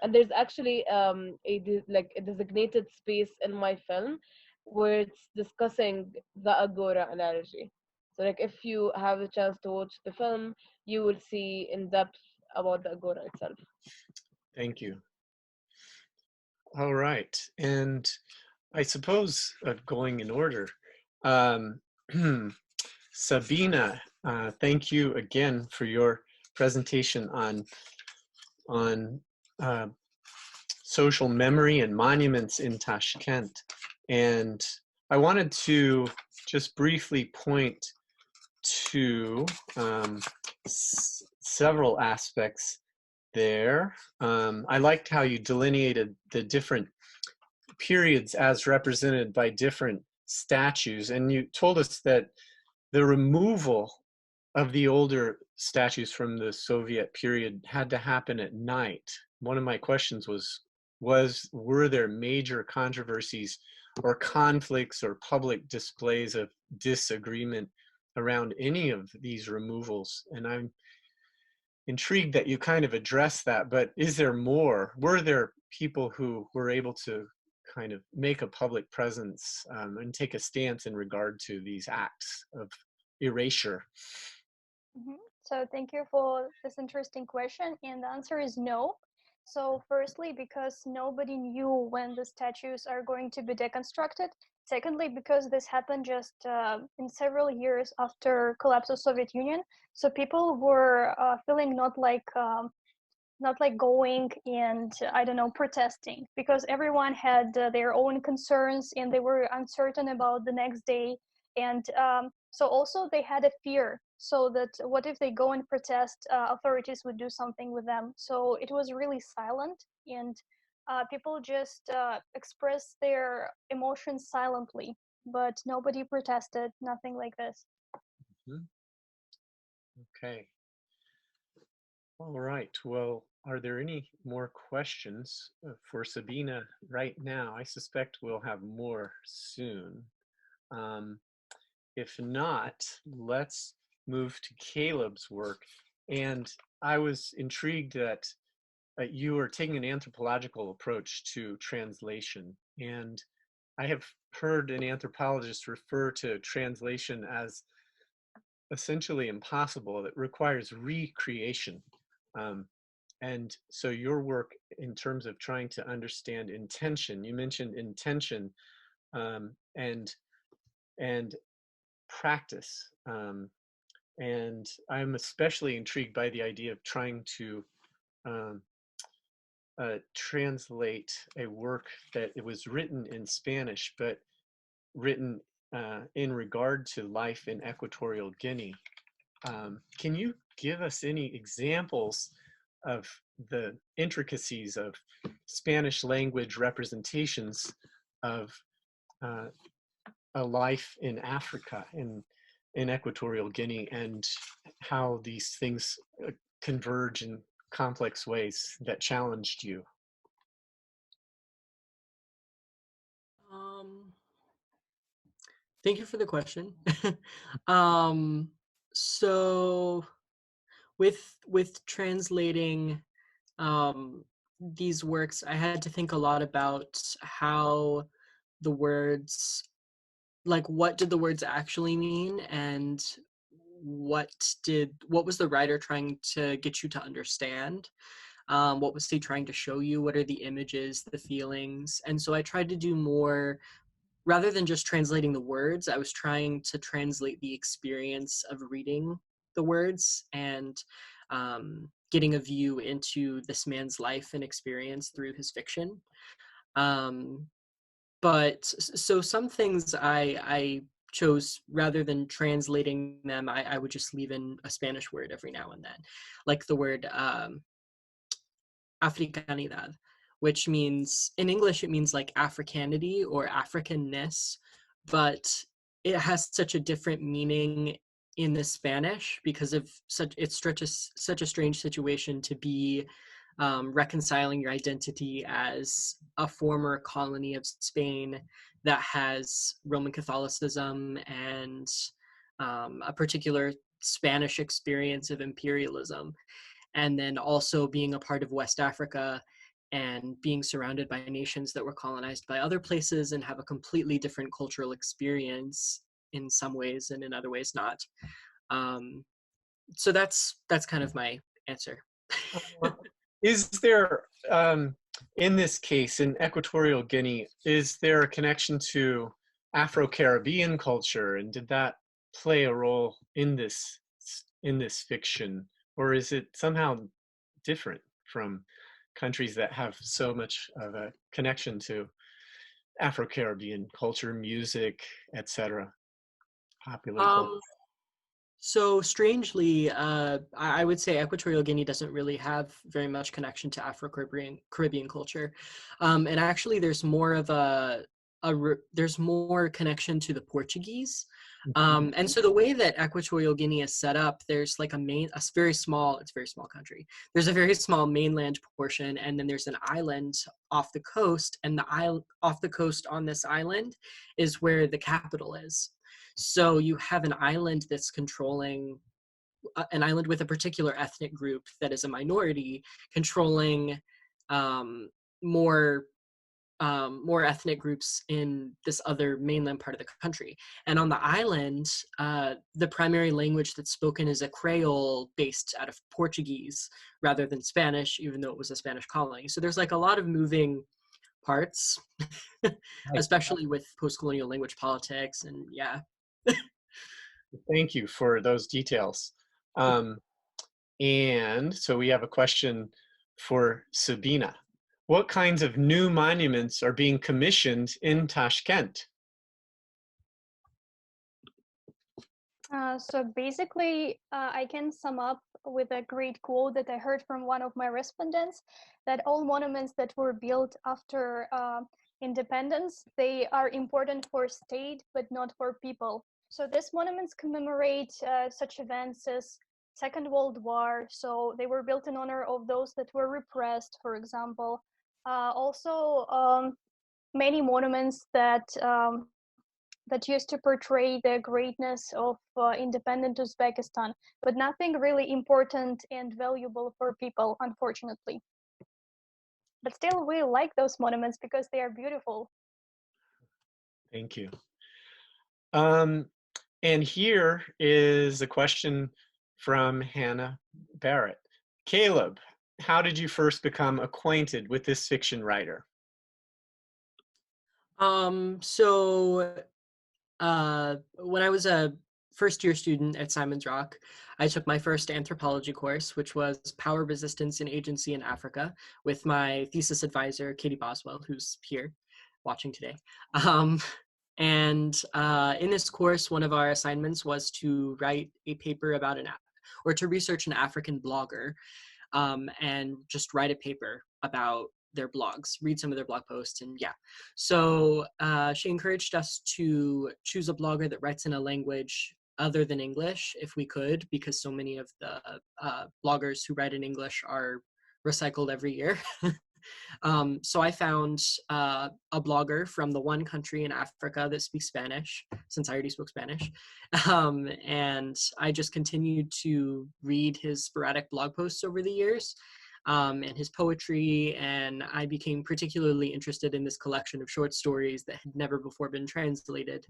And there's actually like a designated space in my film where it's discussing the agora analogy. So like if you have a chance to watch the film, you will see in depth about the agora itself. Thank you. All right. And I suppose going in order, um, Sabina, thank you again for your presentation on social memory and monuments in Tashkent. And I wanted to just briefly point to several aspects there. I liked how you delineated the different periods as represented by different statues, and you told us that the removal of the older statues from the Soviet period had to happen at night. One of my questions were there major controversies or conflicts or public displays of disagreement around any of these removals? And I'm intrigued that you kind of addressed that, but is there more? Were there people who were able to kind of make a public presence and take a stance in regard to these acts of erasure? So thank you for this interesting question, and the answer is no. So firstly, because nobody knew when the statues are going to be deconstructed. Secondly, because this happened just in several years after collapse of Soviet Union, so people were feeling not like going and I don't know, protesting, because everyone had their own concerns and they were uncertain about the next day. And so also they had a fear, so that what if they go and protest, authorities would do something with them. So it was really silent, and people just expressed their emotions silently, but nobody protested, nothing like this. Okay. All right. Well, are there any more questions for Sabina right now? I suspect we'll have more soon. If not, let's move to Caleb's work. And I was intrigued that you are taking an anthropological approach to translation. And I have heard an anthropologist refer to translation as essentially impossible. It requires recreation. And so your work in terms of trying to understand intention, you mentioned intention and practice. And I'm especially intrigued by the idea of trying to translate a work that it was written in Spanish, but written in regard to life in Equatorial Guinea. Can you give us any examples of the intricacies of Spanish language representations of a life in Africa, in Equatorial Guinea, and how these things converge in complex ways that challenged you? Thank you for the question. So with translating these works, I had to think a lot about how the words, like what did the words actually mean, and what was the writer trying to get you to understand? What was he trying to show you? What are the images, the feelings? And so I tried to do more, rather than just translating the words, I was trying to translate the experience of reading the words and getting a view into this man's life and experience through his fiction. But so some things I chose, rather than translating them, I would just leave in a Spanish word every now and then, like the word africanidad, which means, in English, it means like Africanity or Africanness, but it has such a different meaning in the Spanish because of it's such a strange situation to be reconciling your identity as a former colony of Spain that has Roman Catholicism and a particular Spanish experience of imperialism, and then also being a part of West Africa and being surrounded by nations that were colonized by other places and have a completely different cultural experience in some ways and in other ways not. So that's kind of my answer. Is there, in this case, in Equatorial Guinea, is there a connection to Afro-Caribbean culture, and did that play a role in this fiction, or is it somehow different from countries that have so much of a connection to Afro-Caribbean culture, music, etc., popular culture? So strangely, I would say Equatorial Guinea doesn't really have very much connection to Afro-Caribbean culture, and actually, there's more of there's more connection to the Portuguese. And so the way that Equatorial Guinea is set up, there's like it's a very small country. There's a very small mainland portion, and then there's an island off the coast, and the island off the coast on this island is where the capital is. So you have an island that's controlling, an island with a particular ethnic group that is a minority, controlling more ethnic groups in this other mainland part of the country. And on the island, the primary language that's spoken is a Creole based out of Portuguese rather than Spanish, even though it was a Spanish colony. So there's like a lot of moving parts, especially with post-colonial language politics, and yeah. Thank you for those details. And so we have a question for Sabina. What kinds of new monuments are being commissioned in Tashkent? So basically, I can sum up with a great quote that I heard from one of my respondents, that all monuments that were built after independence, they are important for state, but not for people. So these monuments commemorate such events as Second World War. So they were built in honor of those that were repressed, for example. Also, many monuments that used to portray the greatness of independent Uzbekistan, but nothing really important and valuable for people, unfortunately. But still, we like those monuments because they are beautiful. Thank you. And here is a question from Hannah Barrett. Caleb, how did you first become acquainted with this fiction writer? So when I was a first-year student at Simon's Rock, I took my first anthropology course, which was Power, Resistance, and Agency in Africa, with my thesis advisor, Katie Boswell, who's here watching today. And in this course, one of our assignments was to write a paper about or to research an African blogger, and just write a paper about their blogs, read some of their blog posts, and yeah. So she encouraged us to choose a blogger that writes in a language other than English, if we could, because so many of the bloggers who write in English are recycled every year. So I found a blogger from the one country in Africa that speaks Spanish, since I already spoke Spanish. And I just continued to read his sporadic blog posts over the years, and his poetry, and I became particularly interested in this collection of short stories that had never before been translated.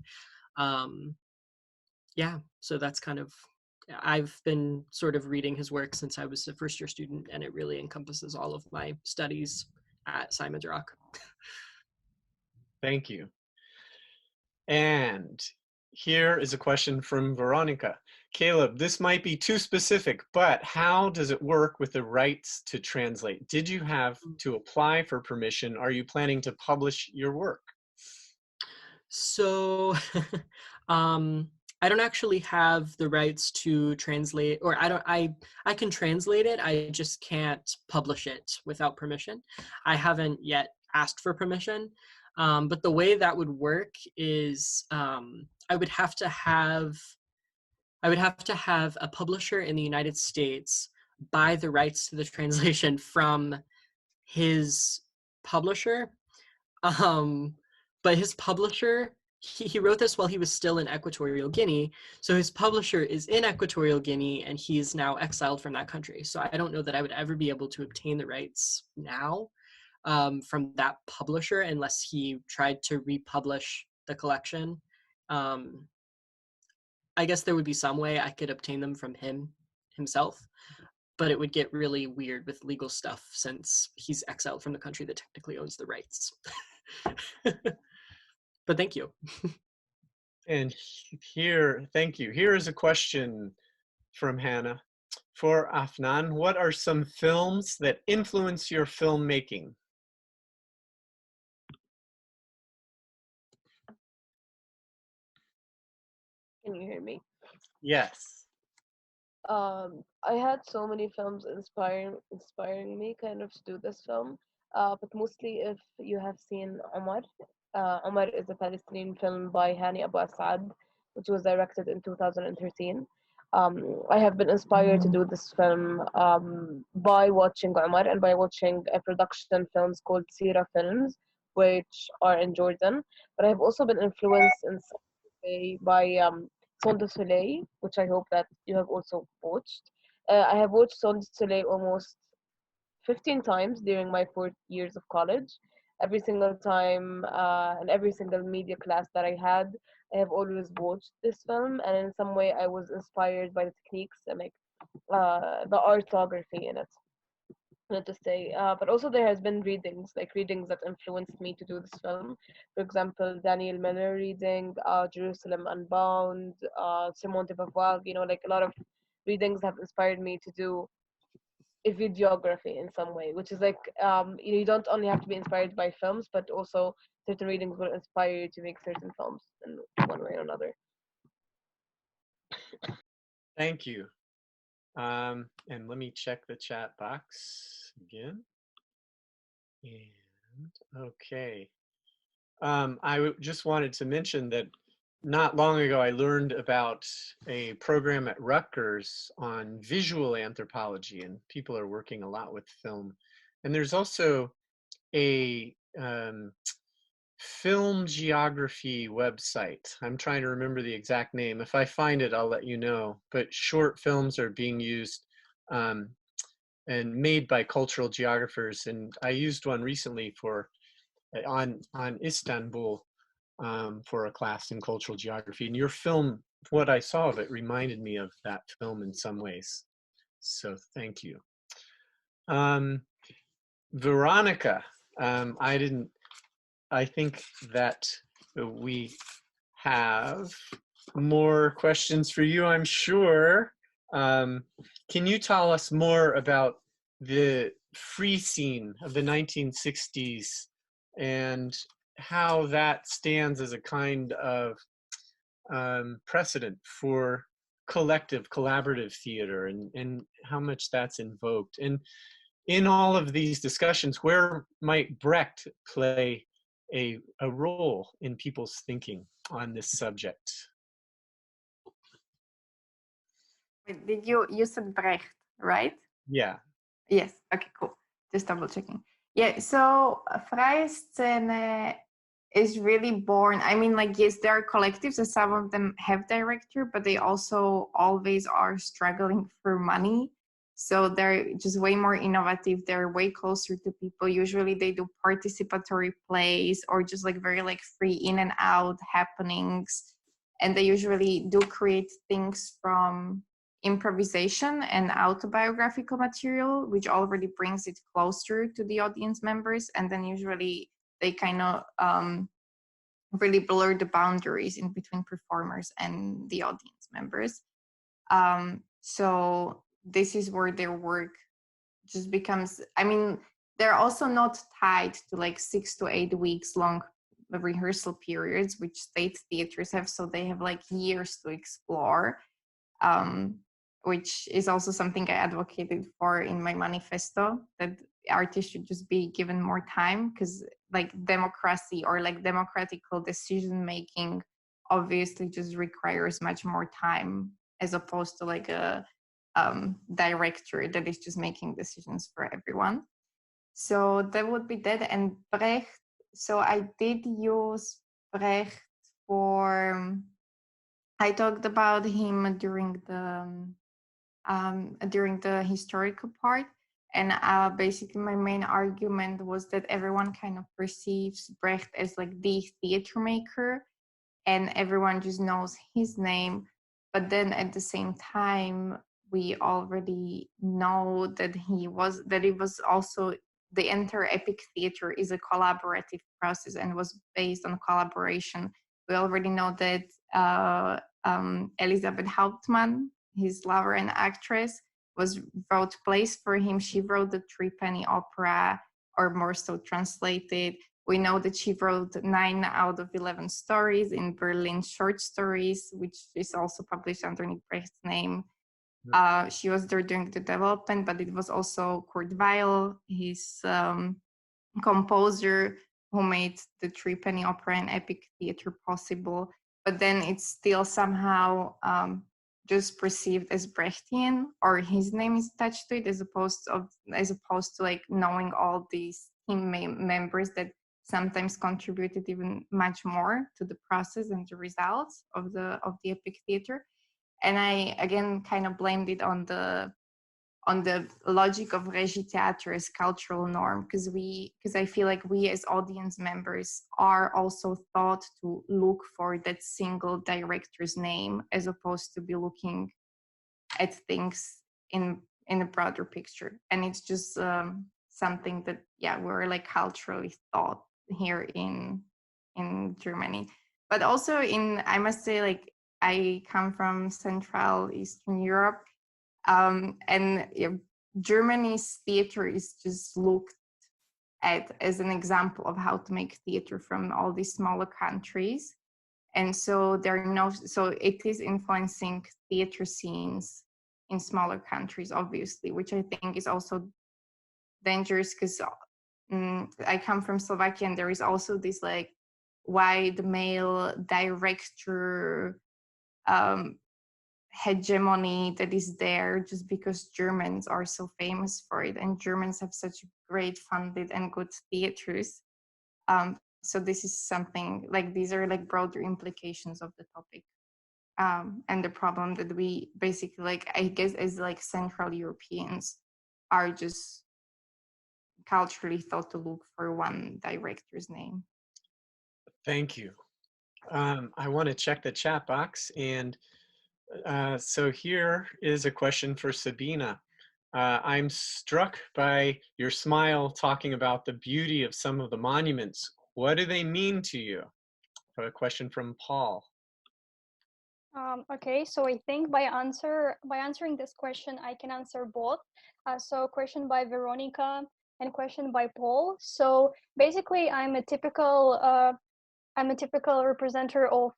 Yeah, so that's kind of, I've been sort of reading his work since I was a first-year student, and it really encompasses all of my studies at Simon's Rock. Thank you. And here is a question from Veronica. Caleb, this might be too specific, but how does it work with the rights to translate? Did you have to apply for permission? Are you planning to publish your work? So I don't actually have the rights to translate, or I can translate it, I just can't publish it without permission. I haven't yet asked for permission, but the way that would work is I would have to have a publisher in the United States buy the rights to the translation from his publisher. But his publisher, he wrote this while he was still in Equatorial Guinea. So his publisher is in Equatorial Guinea, and he's now exiled from that country. So I don't know that I would ever be able to obtain the rights now. from that publisher unless he tried to republish the collection. I guess there would be some way I could obtain them from himself, but it would get really weird with legal stuff since he's exiled from the country that technically owns the rights. But thank you. And here, thank you. Here is a question from Hannah. For Afnan, what are some films that influence your filmmaking? Can you hear me? Yes. I had so many films inspiring me kind of to do this film. But mostly if you have seen Omar. Omar is a Palestinian film by Hani Abu Asad, which was directed in 2013. I have been inspired to do this film by watching Omar and by watching a production films called Sira Films, which are in Jordan. But I've also been influenced in some way by Son du Soleil, which I hope that you have also watched. I have watched Son du Soleil almost 15 times during my 4 years of college. Every single time and every single media class that I had, I have always watched this film, and in some way, I was inspired by the techniques and like the artography in it. Not to say, but also there has been readings that influenced me to do this film. For example, Daniel Miller reading, Jerusalem Unbound, Simone de Beauvoir. You know, like a lot of readings have inspired me to do a videography in some way, which is like you don't only have to be inspired by films, but also certain readings will inspire you to make certain films in one way or another. Thank you. And let me check the chat box again. And okay. I just wanted to mention that not long ago I learned about a program at Rutgers on visual anthropology, and people are working a lot with film. And there's also a film geography website. I'm trying to remember the exact name. If I find it, I'll let you know. But short films are being used and made by cultural geographers. And I used one recently for on Istanbul for a class in cultural geography. And your film, what I saw of it, reminded me of that film in some ways. So thank you. Veronica, I think that we have more questions for you, I'm sure. Can you tell us more about the free scene of the 1960s and how that stands as a kind of precedent for collective, collaborative theater, and how much that's invoked? And in all of these discussions, where might Brecht play a role in people's thinking on this subject? Did you said Brecht, right? Yeah. Yes. Okay, cool. Just double checking. Yeah, so Freies Staatstheater is really born. I mean, like, yes, there are collectives and some of them have director, but they also always are struggling for money. So they're just way more innovative. They're way closer to people. Usually they do participatory plays or just like very like free in and out happenings. And they usually do create things from improvisation and autobiographical material, which already brings it closer to the audience members. And then usually they kind of really blur the boundaries in between performers and the audience members. So this is where their work just becomes, I mean, they're also not tied to like 6 to 8 weeks long rehearsal periods, which state theaters have. So they have like years to explore, which is also something I advocated for in my manifesto, that artists should just be given more time, because like democracy or like democratical decision making obviously just requires much more time as opposed to like a director that is just making decisions for everyone. So that would be that. And Brecht, so I did use Brecht for, I talked about him during the historical part, And basically my main argument was that everyone kind of perceives Brecht as like the theater maker, and everyone just knows his name. But then at the same time, we already know that it was also, the entire epic theater is a collaborative process and was based on collaboration. We already know that Elisabeth Hauptmann, his lover and actress, wrote plays for him. She wrote the Threepenny Opera, or more so translated. We know that she wrote 9 out of 11 stories in Berlin short stories, which is also published underneath Brecht's name. She was there during the development, but it was also Kurt Weill, his composer, who made the Threepenny Opera and epic theater possible. But then it's still somehow just perceived as Brechtian, or his name is attached to it, as opposed to like knowing all these team members that sometimes contributed even much more to the process and the results of the epic theater. And I again kind of blamed it on the logic of Regietheater as cultural norm, because I feel like we as audience members are also taught to look for that single director's name, as opposed to be looking at things in a broader picture. And it's just something that, yeah, we're like culturally taught here in Germany. But also I must say, like, I come from Central Eastern Europe, and Germany's theater is just looked at as an example of how to make theater from all these smaller countries. And so it is influencing theater scenes in smaller countries, obviously, which I think is also dangerous, because I come from Slovakia, and there is also this like wide male director hegemony that is there just because Germans are so famous for it, and Germans have such great funded and good theaters. So this is something like, these are like broader implications of the topic, and the problem that we basically, like, I guess as like Central Europeans, are just culturally thought to look for one director's name. Thank you. I want to check the chat box, and so here is a question for Sabina. I'm struck by your smile talking about the beauty of some of the monuments. What do they mean to you? A question from Paul. Okay, so I think by answering this question, I can answer both. So question by Veronica and question by Paul. So basically, I'm a typical representative of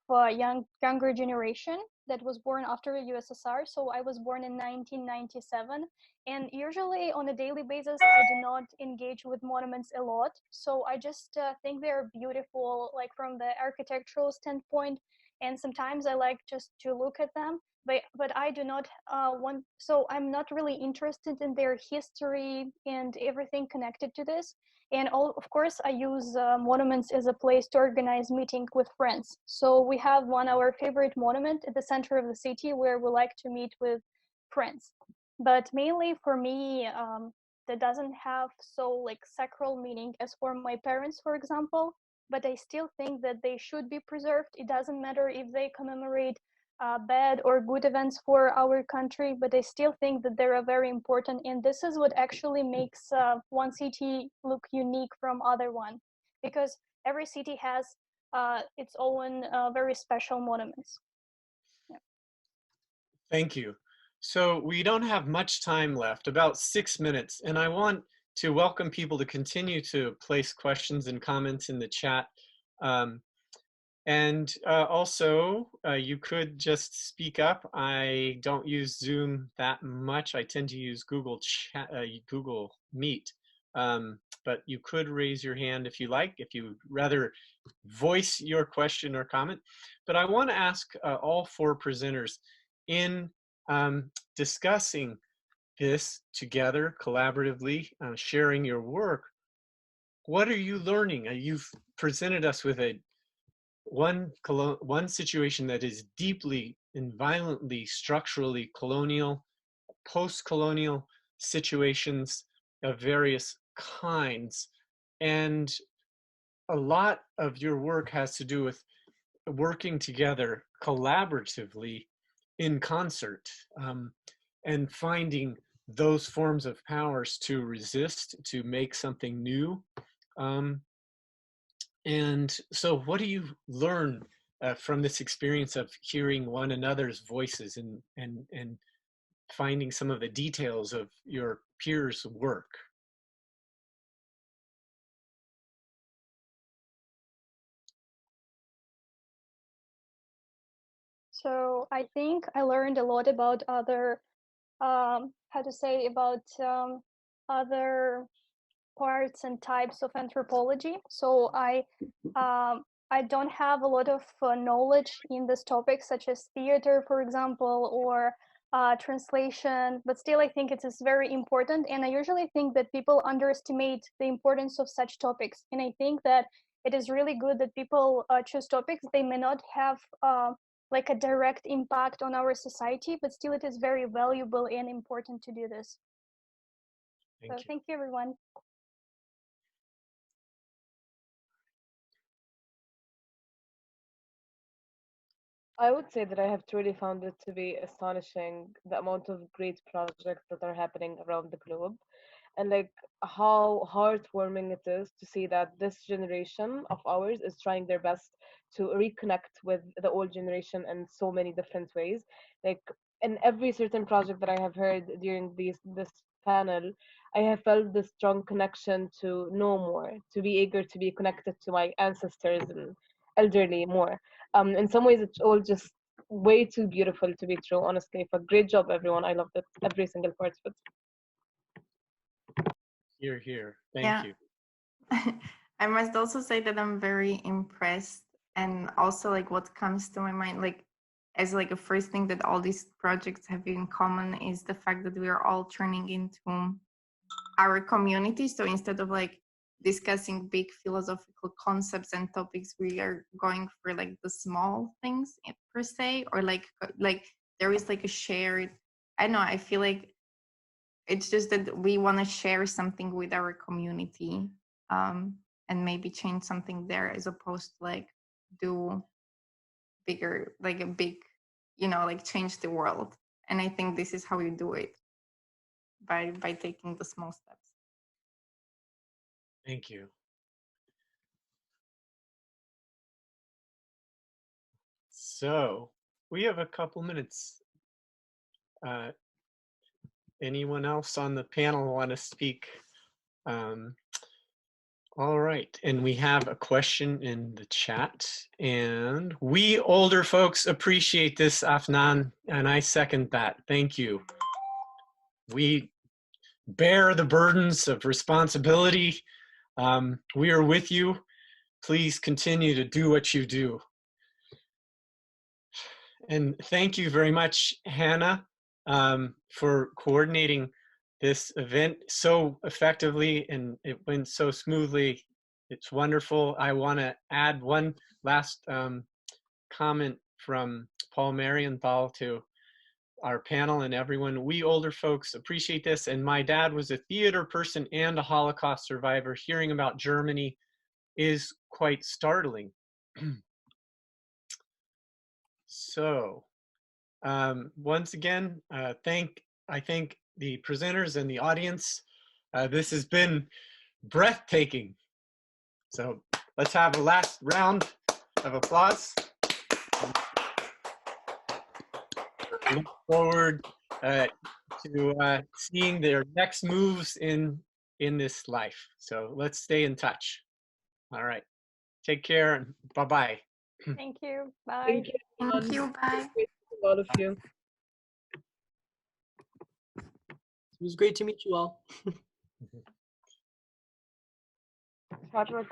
younger generation that was born after the USSR. So I was born in 1997, and usually on a daily basis, I do not engage with monuments a lot. So I just think they're beautiful, like from the architectural standpoint, and sometimes I like just to look at them. But I do not want. So I'm not really interested in their history and everything connected to this. And of course, I use monuments as a place to organize meeting with friends. So we have our favorite monument at the center of the city where we like to meet with friends. But mainly for me, that doesn't have so like sacral meaning as for my parents, for example. But I still think that they should be preserved. It doesn't matter if they commemorate bad or good events for our country, but I still think that they are very important, and this is what actually makes one city look unique from other one, because every city has its own very special monuments. Yeah. Thank you. So we don't have much time left, about 6 minutes, and I want to welcome people to continue to place questions and comments in the chat. Also, you could just speak up. I don't use Zoom that much. I tend to use Google Meet. But you could raise your hand if you like, if you rather voice your question or comment. But I want to ask all 4 presenters, in discussing this together collaboratively, sharing your work, what are you learning? You've presented us with one situation that is deeply and violently structurally colonial, post-colonial situations of various kinds. And a lot of your work has to do with working together collaboratively in concert, and finding those forms of powers to resist, to make something new. And so what do you learn from this experience of hearing one another's voices and finding some of the details of your peers' work? So I think I learned a lot about other, how to say, about other parts and types of anthropology. So I don't have a lot of knowledge in this topic, such as theater, for example, or translation, but still I think it is very important. And I usually think that people underestimate the importance of such topics. And I think that it is really good that people choose topics. They may not have like a direct impact on our society, but still it is very valuable and important to do this. Thank you, everyone. I would say that I have truly found it to be astonishing the amount of great projects that are happening around the globe, and like how heartwarming it is to see that this generation of ours is trying their best to reconnect with the old generation in so many different ways. Like in every certain project that I have heard during this panel, I have felt this strong connection to know more, to be eager to be connected to my ancestors and elderly more. In some ways, it's all just way too beautiful to be true. Honestly, but great job, everyone. I loved it, every single part of it. Here, here. Thank you. I must also say that I'm very impressed, and also like what comes to my mind, like as like a first thing that all these projects have in common is the fact that we are all turning into our community. So instead of like discussing big philosophical concepts and topics, we are going for like the small things per se, or like there is like a shared, I don't know, I feel like it's just that we want to share something with our community, and maybe change something there, as opposed to like do bigger, like a big, like change the world. And I think this is how you do it, by taking the small steps. Thank you. So we have a couple minutes. Anyone else on the panel want to speak? All right, and we have a question in the chat, and we older folks appreciate this, Afnan, and I second that. Thank you. We bear the burdens of responsibility. We are with you. Please continue to do what you do. And thank you very much, Hannah, for coordinating this event so effectively, and it went so smoothly. It's wonderful. I want to add one last comment from Paul Marienthal to our panel and everyone. We older folks appreciate this, and my dad was a theater person and a Holocaust survivor. Hearing about Germany is quite startling. So once again, I thank the presenters and the audience. This has been breathtaking. So let's have a last round of applause. Look forward to seeing their next moves in this life. So let's stay in touch. All right. Take care and bye-bye. Thank you. Bye. Thank you. Thank you. Bye. All of you. It was great to meet you all. Hard work.